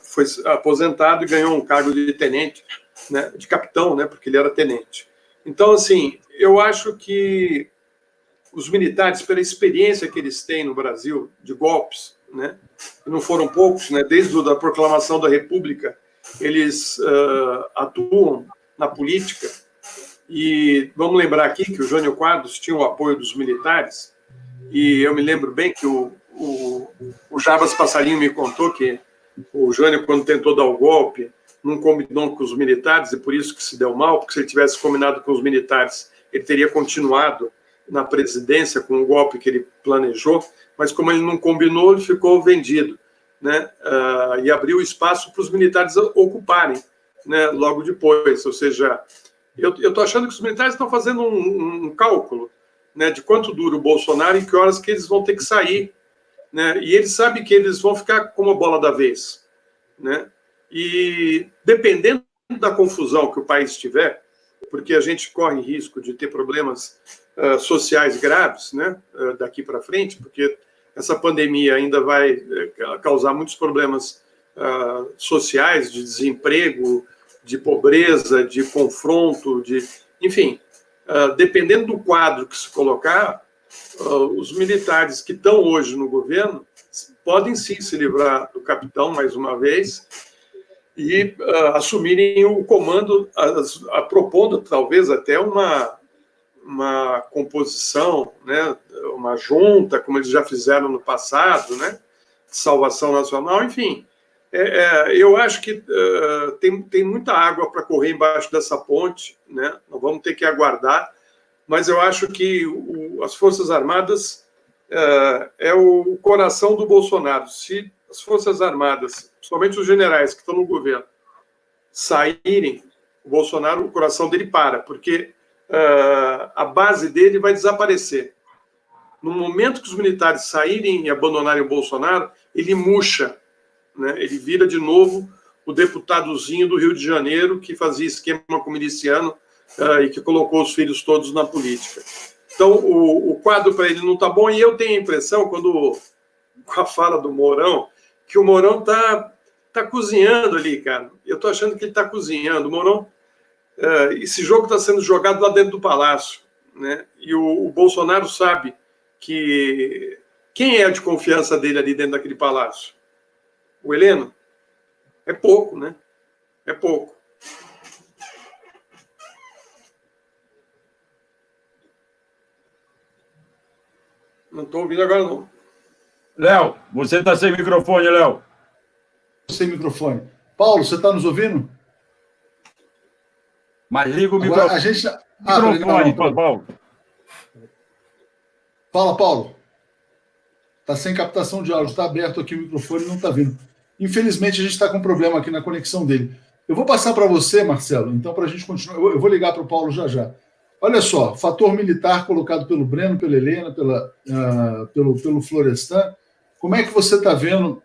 foi aposentado e ganhou um cargo de tenente, né? De capitão, né? Porque ele era tenente. Então, assim, eu acho que os militares, pela experiência que eles têm no Brasil de golpes, né? Não foram poucos, né? Desde a proclamação da República, eles atuam na política. E vamos lembrar aqui que o Jânio Quadros tinha o apoio dos militares, e eu me lembro bem que o Jarbas Passarinho me contou que o Jânio, quando tentou dar o golpe, não combinou com os militares, e por isso que se deu mal, porque se ele tivesse combinado com os militares, ele teria continuado na presidência com o golpe que ele planejou, mas como ele não combinou, ele ficou vendido, né? E abriu espaço para os militares ocuparem, né? Logo depois. Ou seja, eu estou achando que os militares estão fazendo um cálculo, né? De quanto dura o Bolsonaro e que horas que eles vão ter que sair, né? E eles sabem que eles vão ficar como a bola da vez, né? E dependendo da confusão que o país tiver, porque a gente corre risco de ter problemas sociais graves, né, daqui para frente, porque essa pandemia ainda vai causar muitos problemas sociais, de desemprego, de pobreza, de confronto, enfim, dependendo do quadro que se colocar, os militares que estão hoje no governo podem sim se livrar do capitão mais uma vez e assumirem o comando, propondo talvez até uma composição, né, uma junta, como eles já fizeram no passado, né, de salvação nacional, enfim. Eu acho que tem muita água para correr embaixo dessa ponte, né, nós vamos ter que aguardar, mas eu acho que as Forças Armadas é o coração do Bolsonaro. Se as Forças Armadas, principalmente os generais que estão no governo, saírem, o coração dele para, porque a base dele vai desaparecer. No momento que os militares saírem e abandonarem o Bolsonaro, ele murcha, né? Ele vira de novo o deputadozinho do Rio de Janeiro que fazia esquema com o miliciano e que colocou os filhos todos na política. Então, o quadro para ele não está bom, e eu tenho a impressão, com a fala do Mourão, que o Mourão está cozinhando ali, cara. Eu estou achando que ele está cozinhando. O Mourão, esse jogo está sendo jogado lá dentro do Palácio, né? E o Bolsonaro sabe que quem é de confiança dele ali dentro daquele palácio? O Heleno? É pouco, né? É pouco. Não estou ouvindo agora, não. Léo, você está sem microfone, Léo. Sem microfone. Paulo, você está nos ouvindo? Mas liga o Agora, microfone. a gente... Microfone, Paulo. Fala, Paulo. Está sem captação de áudio, está aberto aqui o microfone, não está vindo. Infelizmente, a gente está com um problema aqui na conexão dele. Eu vou passar para você, Marcelo, então, para a gente continuar. Eu vou ligar para o Paulo já já. Olha só, fator militar colocado pelo Breno, pela Helena, pelo Florestan. Como é que você está vendo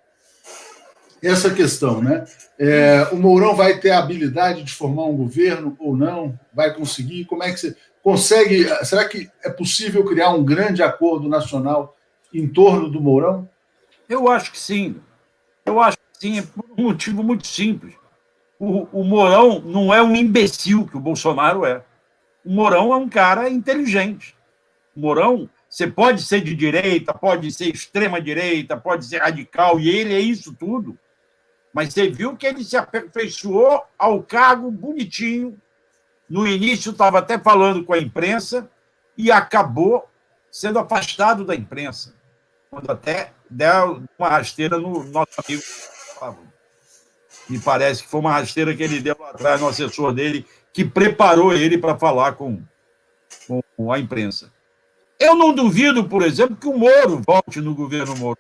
essa questão, né? O Mourão vai ter a habilidade de formar um governo ou não? Vai conseguir? Como é que você consegue? Será que é possível criar um grande acordo nacional em torno do Mourão? Eu acho que sim. Eu acho que sim, por um motivo muito simples. O Mourão não é um imbecil que o Bolsonaro é. O Mourão é um cara inteligente. O Mourão, você pode ser de direita, pode ser extrema-direita, pode ser radical, e ele é isso tudo. Mas você viu que ele se aperfeiçoou ao cargo bonitinho. No início estava até falando com a imprensa e acabou sendo afastado da imprensa, quando até deu uma rasteira no nosso amigo. Me parece que foi uma rasteira que ele deu lá atrás no assessor dele, que preparou ele para falar com a imprensa. Eu não duvido, por exemplo, que o Moro volte no governo Moro,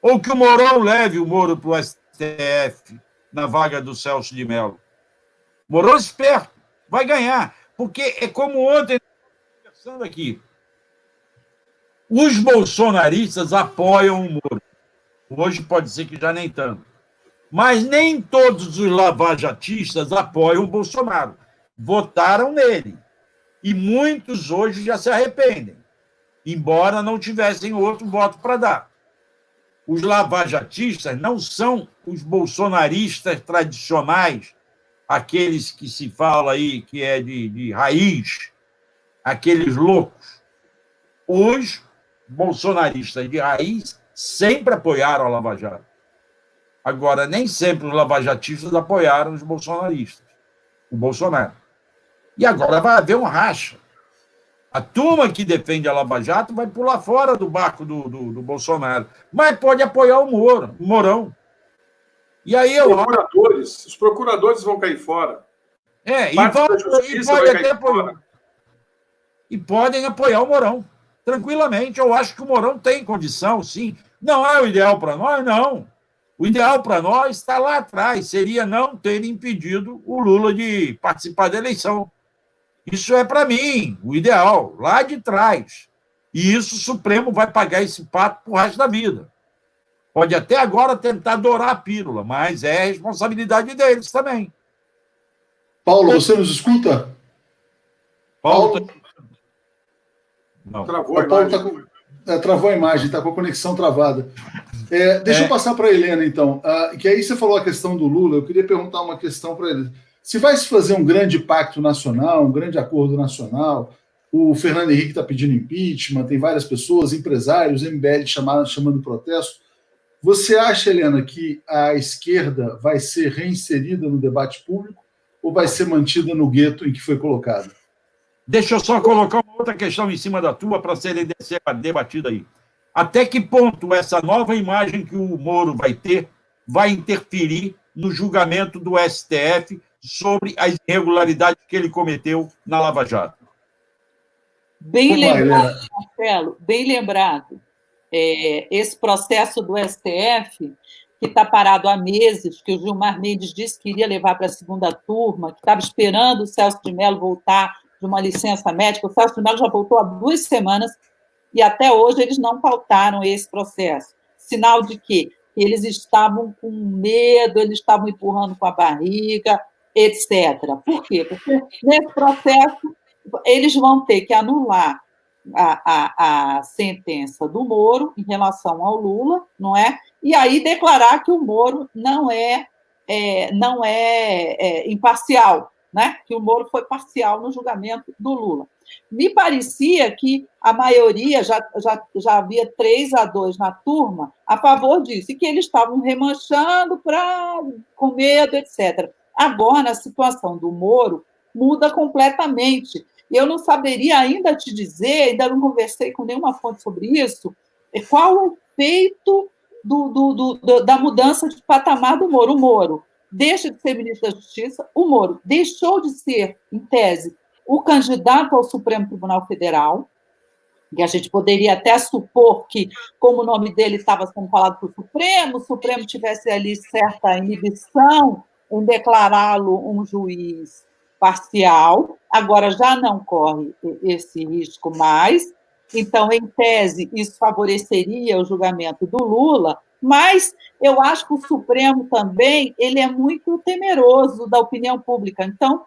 ou que o Mourão leve o Moro para o STF, na vaga do Celso de Mello. Mourão esperto, vai ganhar, porque é como ontem, conversando aqui, os bolsonaristas apoiam o Moro. Hoje pode ser que já nem tanto. Mas nem todos os lavajatistas apoiam o Bolsonaro. Votaram nele. E muitos hoje já se arrependem, embora não tivessem outro voto para dar. Os lavajatistas não são os bolsonaristas tradicionais, aqueles que se fala aí que é de raiz, aqueles loucos. Os bolsonaristas de raiz sempre apoiaram a Lava Jato. Agora, nem sempre os lavajatistas apoiaram os bolsonaristas, o Bolsonaro. E agora vai haver um racha. A turma que defende a Lava Jato vai pular fora do barco do Bolsonaro, mas pode apoiar o Mourão. E aí os procuradores vão cair fora. E podem apoiar o Mourão, tranquilamente. Eu acho que o Mourão tem condição, sim. Não é o ideal para nós, não. O ideal para nós está lá atrás, seria não ter impedido o Lula de participar da eleição. Isso é, para mim, o ideal, lá de trás. E isso o Supremo vai pagar esse pato pro resto da vida. Pode até agora tentar dourar a pílula, mas é responsabilidade deles também. Paulo, você nos escuta? Paulo? Não. Travou a imagem. Travou a imagem, está com a conexão travada. Deixa eu passar para a Helena, então. Que aí você falou a questão do Lula, eu queria perguntar uma questão para ele. Se vai se fazer um grande pacto nacional, um grande acordo nacional, o Fernando Henrique está pedindo impeachment, tem várias pessoas, empresários, MBL chamando protesto. Você acha, Helena, que a esquerda vai ser reinserida no debate público ou vai ser mantida no gueto em que foi colocada? Deixa eu só colocar uma outra questão em cima da tua para ser debatida aí. Até que ponto essa nova imagem que o Moro vai ter vai interferir no julgamento do STF sobre as irregularidades que ele cometeu na Lava Jato? Bem lembrado, Marcelo, bem lembrado. Esse processo do STF, que está parado há meses, que o Gilmar Mendes disse que iria levar para a segunda turma, que estava esperando o Celso de Mello voltar de uma licença médica. O Celso de Mello já voltou há 2 semanas e até hoje eles não pautaram esse processo. Sinal de que eles estavam com medo, eles estavam empurrando com a barriga, etc. Por quê? Porque nesse processo eles vão ter que anular a sentença do Moro em relação ao Lula, não é? E aí declarar que o Moro não é imparcial, né? Que o Moro foi parcial no julgamento do Lula. Me parecia que a maioria, já havia 3-2 na turma, a favor disso, e que eles estavam remanchando com medo, etc. Agora, a situação do Moro muda completamente. Eu não saberia ainda te dizer, ainda não conversei com nenhuma fonte sobre isso, qual o efeito da mudança de patamar do Moro. O Moro deixa de ser ministro da Justiça, o Moro deixou de ser, em tese, o candidato ao Supremo Tribunal Federal, que a gente poderia até supor que, como o nome dele estava sendo falado para o Supremo tivesse ali certa inibição em declará-lo um juiz parcial, agora já não corre esse risco mais, então, em tese, isso favoreceria o julgamento do Lula, mas eu acho que o Supremo também ele é muito temeroso da opinião pública, então,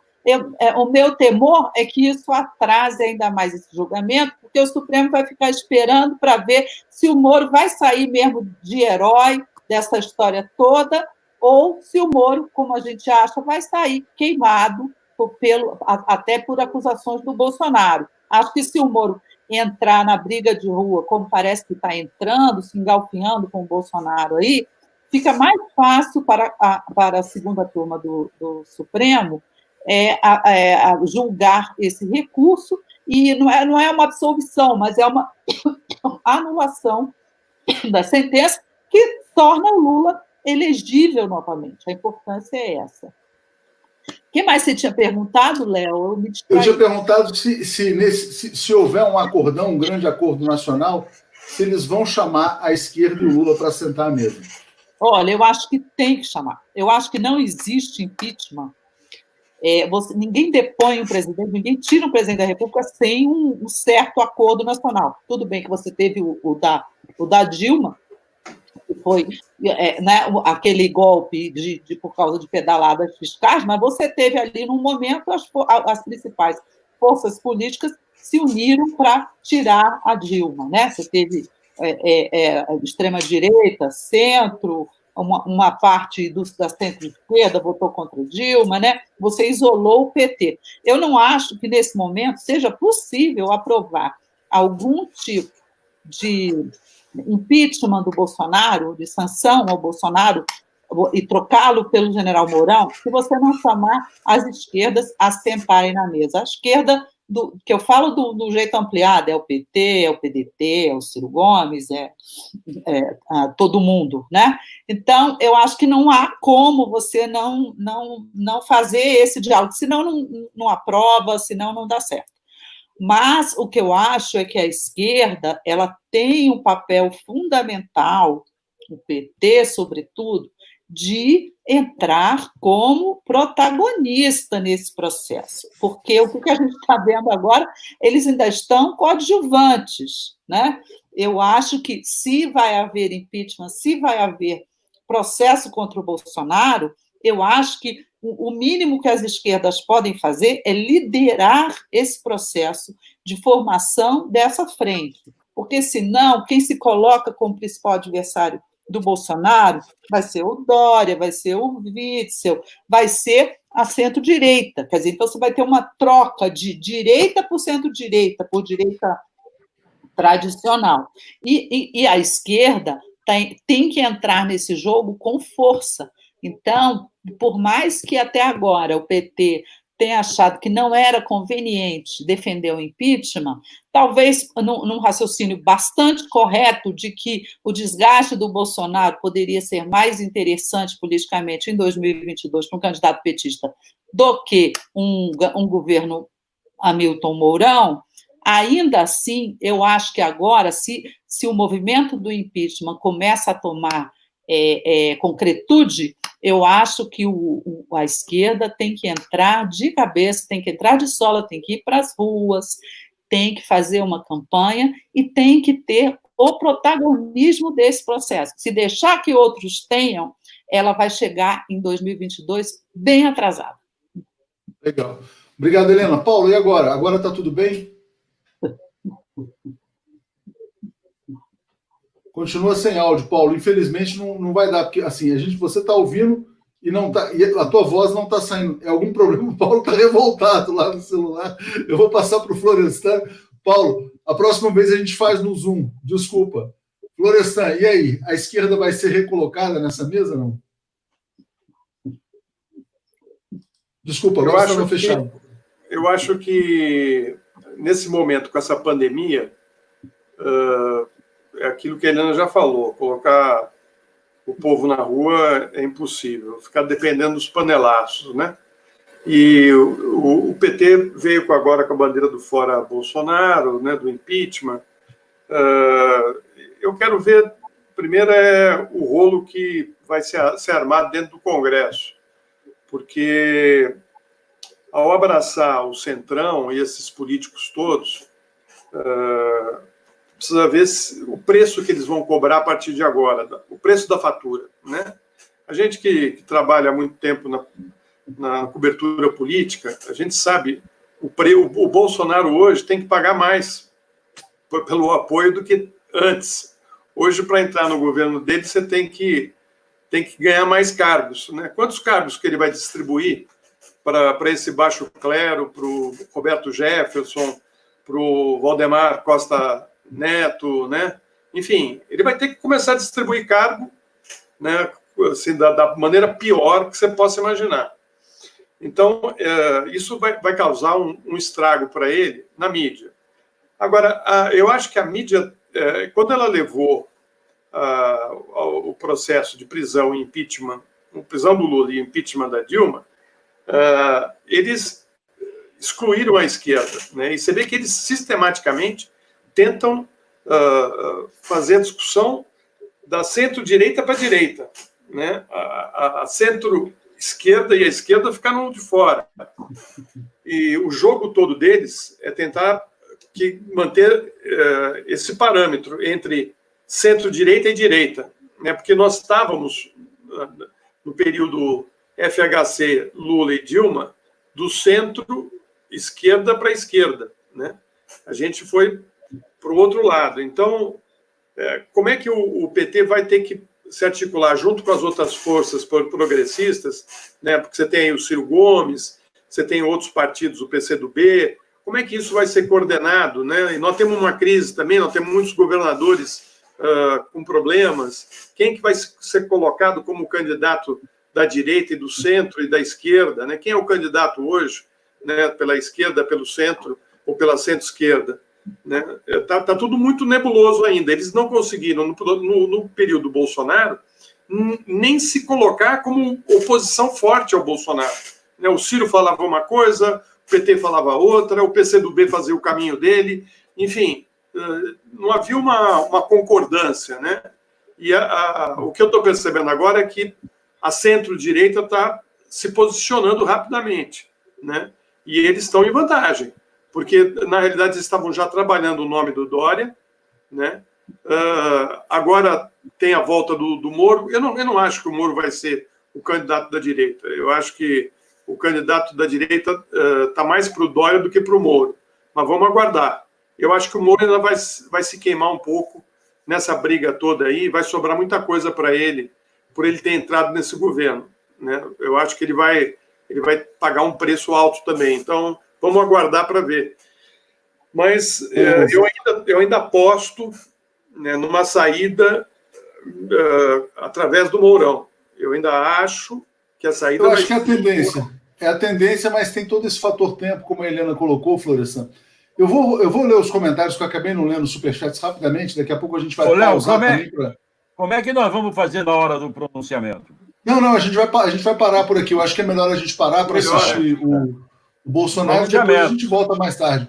o meu temor é que isso atrase ainda mais esse julgamento, porque o Supremo vai ficar esperando para ver se o Moro vai sair mesmo de herói dessa história toda, ou se o Moro, como a gente acha, vai sair queimado até por acusações do Bolsonaro. Acho que se o Moro entrar na briga de rua, como parece que está entrando, se engalfinhando com o Bolsonaro aí, fica mais fácil para a segunda turma do Supremo julgar esse recurso, e não é uma absolvição, mas é uma anulação da sentença que torna o Lula elegível novamente. A importância é essa. O que mais você tinha perguntado, Léo? Eu tinha perguntado se houver um acordão, um grande acordo nacional, se eles vão chamar a esquerda e o Lula para sentar mesmo. Olha, eu acho que tem que chamar. Eu acho que não existe impeachment. Ninguém depõe o presidente, ninguém tira o presidente da República sem um certo acordo nacional. Tudo bem que você teve o da Dilma, que foi aquele golpe por causa de pedaladas fiscais, mas você teve ali, num momento, as principais forças políticas se uniram para tirar a Dilma. Né? Você teve extrema-direita, centro, uma parte da centro-esquerda votou contra o Dilma, né? Você isolou o PT. Eu não acho que, nesse momento, seja possível aprovar algum tipo de impeachment do Bolsonaro, de sanção ao Bolsonaro, e trocá-lo pelo general Mourão, se você não chamar as esquerdas a sentarem na mesa. A esquerda que eu falo do jeito ampliado, é o PT, é o PDT, é o Ciro Gomes, todo mundo, né? Então, eu acho que não há como você não fazer esse diálogo, senão não aprova, senão não dá certo. Mas o que eu acho é que a esquerda ela tem um papel fundamental, o PT, sobretudo, de entrar como protagonista nesse processo, porque o que a gente está vendo agora, eles ainda estão coadjuvantes, né? Eu acho que se vai haver impeachment, se vai haver processo contra o Bolsonaro, eu acho que o mínimo que as esquerdas podem fazer é liderar esse processo de formação dessa frente, porque senão quem se coloca como principal adversário do Bolsonaro vai ser o Dória, vai ser o Witzel, vai ser a centro-direita. Quer dizer, então você vai ter uma troca de direita por centro-direita, por direita tradicional. E a esquerda tem que entrar nesse jogo com força. Então, por mais que até agora o PT tenha achado que não era conveniente defender o impeachment, talvez num raciocínio bastante correto de que o desgaste do Bolsonaro poderia ser mais interessante politicamente em 2022 para um candidato petista do que um governo Hamilton Mourão, ainda assim, eu acho que agora, se o movimento do impeachment começa a tomar concretude, eu acho que a esquerda tem que entrar de cabeça, tem que entrar de sola, tem que ir para as ruas, tem que fazer uma campanha e tem que ter o protagonismo desse processo. Se deixar que outros tenham, ela vai chegar em 2022 bem atrasada. Legal. Obrigado, Helena. Paulo, e agora? Agora está tudo bem? Continua sem áudio, Paulo. Infelizmente não vai dar, porque assim, você está ouvindo e a tua voz não está saindo. É algum problema, o Paulo está revoltado lá no celular. Eu vou passar para o Florestan. Paulo, a próxima vez a gente faz no Zoom. Desculpa. Florestan, e aí? A esquerda vai ser recolocada nessa mesa, não? Desculpa, agora estava fechado. Eu acho que, nesse momento, com essa pandemia, é aquilo que a Helena já falou, colocar o povo na rua é impossível, ficar dependendo dos panelaços, né? E o PT veio agora com a bandeira do fora Bolsonaro, né, do impeachment. Eu quero ver, primeiro, o rolo que vai ser armado dentro do Congresso, porque ao abraçar o Centrão e esses políticos todos, precisa ver o preço que eles vão cobrar a partir de agora, o preço da fatura, né? A gente que trabalha há muito tempo na cobertura política, a gente sabe o Bolsonaro hoje tem que pagar mais pelo apoio do que antes. Hoje, para entrar no governo dele, você tem que ganhar mais cargos, né? Quantos cargos que ele vai distribuir para esse baixo clero, para o Roberto Jefferson, para o Valdemar Costa Neto, né? Enfim, ele vai ter que começar a distribuir cargo, né? Assim, da maneira pior que você possa imaginar. Então, isso vai causar um estrago para ele na mídia. Agora, eu acho que a mídia, quando ela levou o processo de prisão e impeachment, prisão do Lula e impeachment da Dilma, eles excluíram a esquerda, né? E você vê que eles sistematicamente tentam fazer a discussão da centro-direita para a direita, né? A centro-esquerda e a esquerda ficaram de fora. E o jogo todo deles é tentar manter esse parâmetro entre centro-direita e direita, né? Porque nós estávamos, no período FHC, Lula e Dilma, do centro-esquerda para a esquerda, né? A gente foi para o outro lado. Então, como é que o PT vai ter que se articular junto com as outras forças progressistas, né? Porque você tem o Ciro Gomes, você tem outros partidos, o PCdoB, como é que isso vai ser coordenado, né? E nós temos uma crise também, nós temos muitos governadores com problemas. Quem que vai ser colocado como candidato da direita e do centro e da esquerda, né? Quem é o candidato hoje, né, pela esquerda, pelo centro, ou pela centro-esquerda. Né? Tá tudo muito nebuloso ainda. Eles não conseguiram, no período Bolsonaro, nem se colocar como oposição forte ao Bolsonaro. Né? O Ciro falava uma coisa, o PT falava outra, o PCdoB fazia o caminho dele, enfim, não havia uma concordância. Né? E o que eu estou percebendo agora é que a centro-direita está se posicionando rapidamente, né? E eles estão em vantagem, porque, na realidade, eles estavam já trabalhando o nome do Dória, né? Agora tem a volta do Moro. Eu não acho que o Moro vai ser o candidato da direita. Eu acho que o candidato da direita está mais para o Dória do que para o Moro. Mas vamos aguardar. Eu acho que o Moro ainda vai se queimar um pouco nessa briga toda aí, vai sobrar muita coisa para ele, por ele ter entrado nesse governo. Né? Eu acho que ele vai pagar um preço alto também. Então, vamos aguardar para ver. Mas eu ainda aposto, né, numa saída através do Mourão. Eu ainda acho que a saída... Eu acho que é a tendência. É a tendência, mas tem todo esse fator tempo, como a Helena colocou, Florestan. Eu vou ler os comentários que eu acabei não lendo, superchats, rapidamente. Daqui a pouco a gente vai pausar também para... Como é que nós vamos fazer na hora do pronunciamento? Não, a gente vai parar por aqui. Eu acho que é melhor a gente parar para assistir o Bolsonaro e depois a gente volta mais tarde.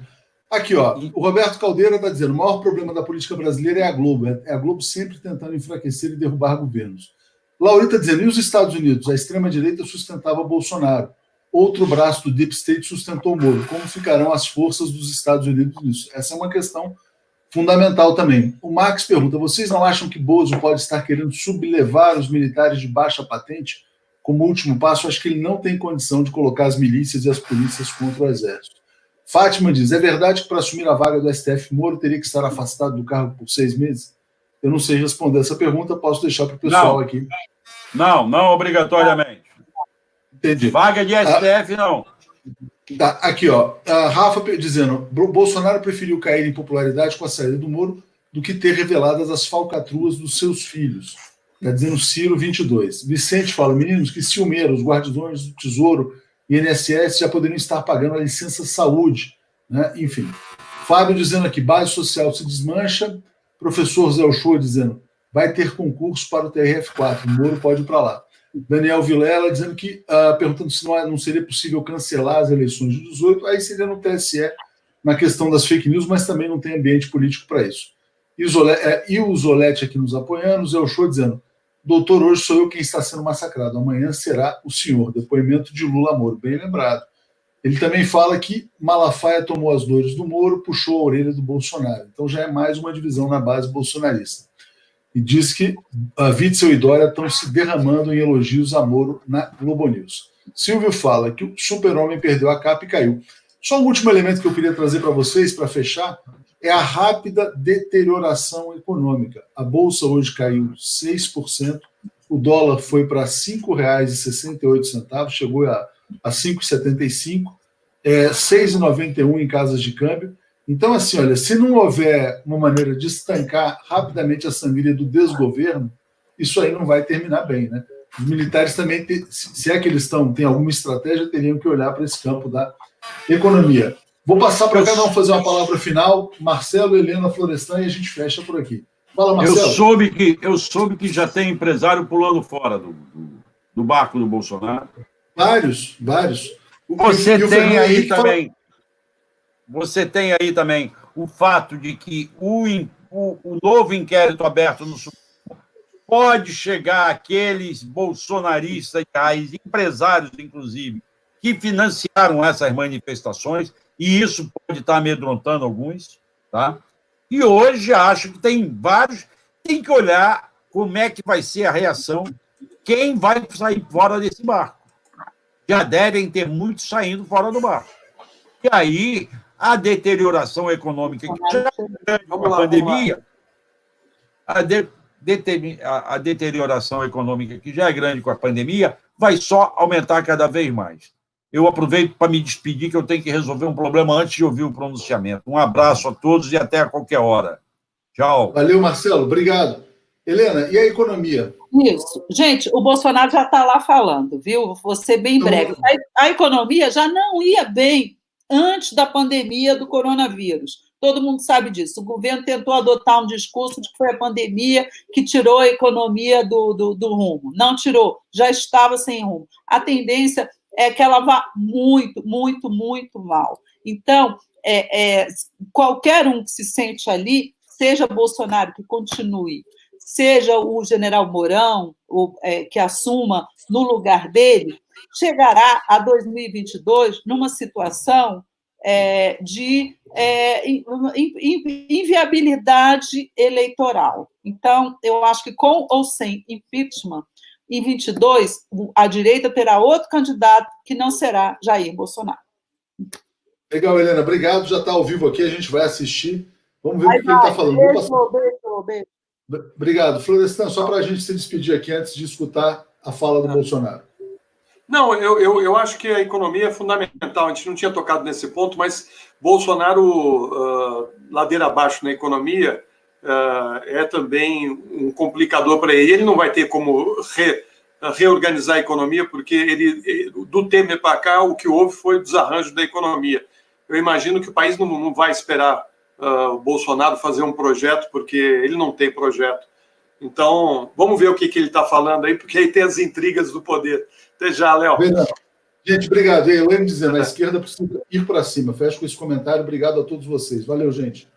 Aqui, ó, o Roberto Caldeira está dizendo: o maior problema da política brasileira é a Globo. É a Globo sempre tentando enfraquecer e derrubar governos. Laurita dizendo: e os Estados Unidos? A extrema-direita sustentava Bolsonaro. Outro braço do Deep State sustentou Moro. Como ficarão as forças dos Estados Unidos nisso? Essa é uma questão fundamental também. O Max pergunta: vocês não acham que Bozo pode estar querendo sublevar os militares de baixa patente? Como último passo, acho que ele não tem condição de colocar as milícias e as polícias contra o exército. Fátima diz: é verdade que para assumir a vaga do STF, Moro teria que estar afastado do cargo por 6 meses? Eu não sei responder essa pergunta, posso deixar para o pessoal aqui. Não obrigatoriamente. Entendi. Vaga de STF, não. Tá, aqui, ó. A Rafa dizendo: Bolsonaro preferiu cair em popularidade com a saída do Moro do que ter reveladas as falcatruas dos seus filhos. Está dizendo Ciro 22. Vicente fala: meninos, que ciumeiros, os guardiões do Tesouro e INSS já poderiam estar pagando a licença saúde. Né? Enfim. Fábio dizendo aqui: base social se desmancha. Professor Zé Uchoa dizendo: vai ter concurso para o TRF4, o Moro pode ir para lá. Daniel Vilela dizendo que, perguntando se não seria possível cancelar as eleições de 18, aí seria no TSE, na questão das fake news, mas também não tem ambiente político para isso. E o Zolete aqui nos apoiando, Zé Uchoa dizendo: doutor, hoje sou eu quem está sendo massacrado, amanhã será o senhor. Depoimento de Lula Moro, bem lembrado. Ele também fala que Malafaia tomou as dores do Moro, puxou a orelha do Bolsonaro. Então já é mais uma divisão na base bolsonarista. E diz que Witzel e Dória estão se derramando em elogios a Moro na Globo News. Silvio fala que o super-homem perdeu a capa e caiu. Só um último elemento que eu queria trazer para vocês, para fechar, é a rápida deterioração econômica. A Bolsa hoje caiu 6%, o dólar foi para R$ 5,68, chegou a R$ 5,75, 6,91 em casas de câmbio. Então, assim, olha, se não houver uma maneira de estancar rapidamente a sangria do desgoverno, isso aí não vai terminar bem, né? Os militares também, se é que eles têm alguma estratégia, teriam que olhar para esse campo da economia. Vou passar para cada um fazer uma palavra final. Marcelo, Helena, Florestan, e a gente fecha por aqui. Fala, Marcelo. Eu soube que já tem empresário pulando fora do barco do Bolsonaro. Vários. Você tem aí também o fato de que o novo inquérito aberto no Supremo pode chegar àqueles bolsonaristas, empresários, inclusive, que financiaram essas manifestações, e isso pode estar amedrontando alguns, tá? E hoje acho que tem vários, tem que olhar como é que vai ser a reação, quem vai sair fora desse barco. Já devem ter muitos saindo fora do barco. E aí, a deterioração econômica que já é com a pandemia, a deterioração econômica que já é grande com a pandemia, vai só aumentar cada vez mais. Eu aproveito para me despedir, que eu tenho que resolver um problema antes de ouvir o pronunciamento. Um abraço a todos e até a qualquer hora. Tchau. Valeu, Marcelo. Obrigado. Helena, e a economia? Isso. Gente, o Bolsonaro já está lá falando, viu? Vou ser bem breve. A economia já não ia bem antes da pandemia do coronavírus. Todo mundo sabe disso. O governo tentou adotar um discurso de que foi a pandemia que tirou a economia do rumo. Não tirou, já estava sem rumo. A tendência é que ela vá muito, muito, muito mal. Então, qualquer um que se sente ali, seja Bolsonaro que continue, seja o general Mourão, que assuma no lugar dele, chegará a 2022 numa situação de inviabilidade eleitoral. Então, eu acho que com ou sem impeachment, em 22, a direita terá outro candidato que não será Jair Bolsonaro. Legal, Helena. Obrigado. Já está ao vivo aqui, a gente vai assistir. Vamos ver o que ele está falando. Beijo. Obrigado. Florestan, só para a gente se despedir aqui antes de escutar a fala do Bolsonaro. Não, eu acho que a economia é fundamental. A gente não tinha tocado nesse ponto, mas Bolsonaro, ladeira abaixo na economia, é também um complicador para ele. Ele não vai ter como reorganizar a economia, porque do Temer para cá, o que houve foi o desarranjo da economia. Eu imagino que o país não vai esperar o Bolsonaro fazer um projeto, porque ele não tem projeto. Então, vamos ver o que ele está falando aí, porque aí tem as intrigas do poder. Até já, Léo. Gente, obrigado. E a Helene dizendo, a esquerda precisa ir para cima. Fecho com esse comentário. Obrigado a todos vocês. Valeu, gente.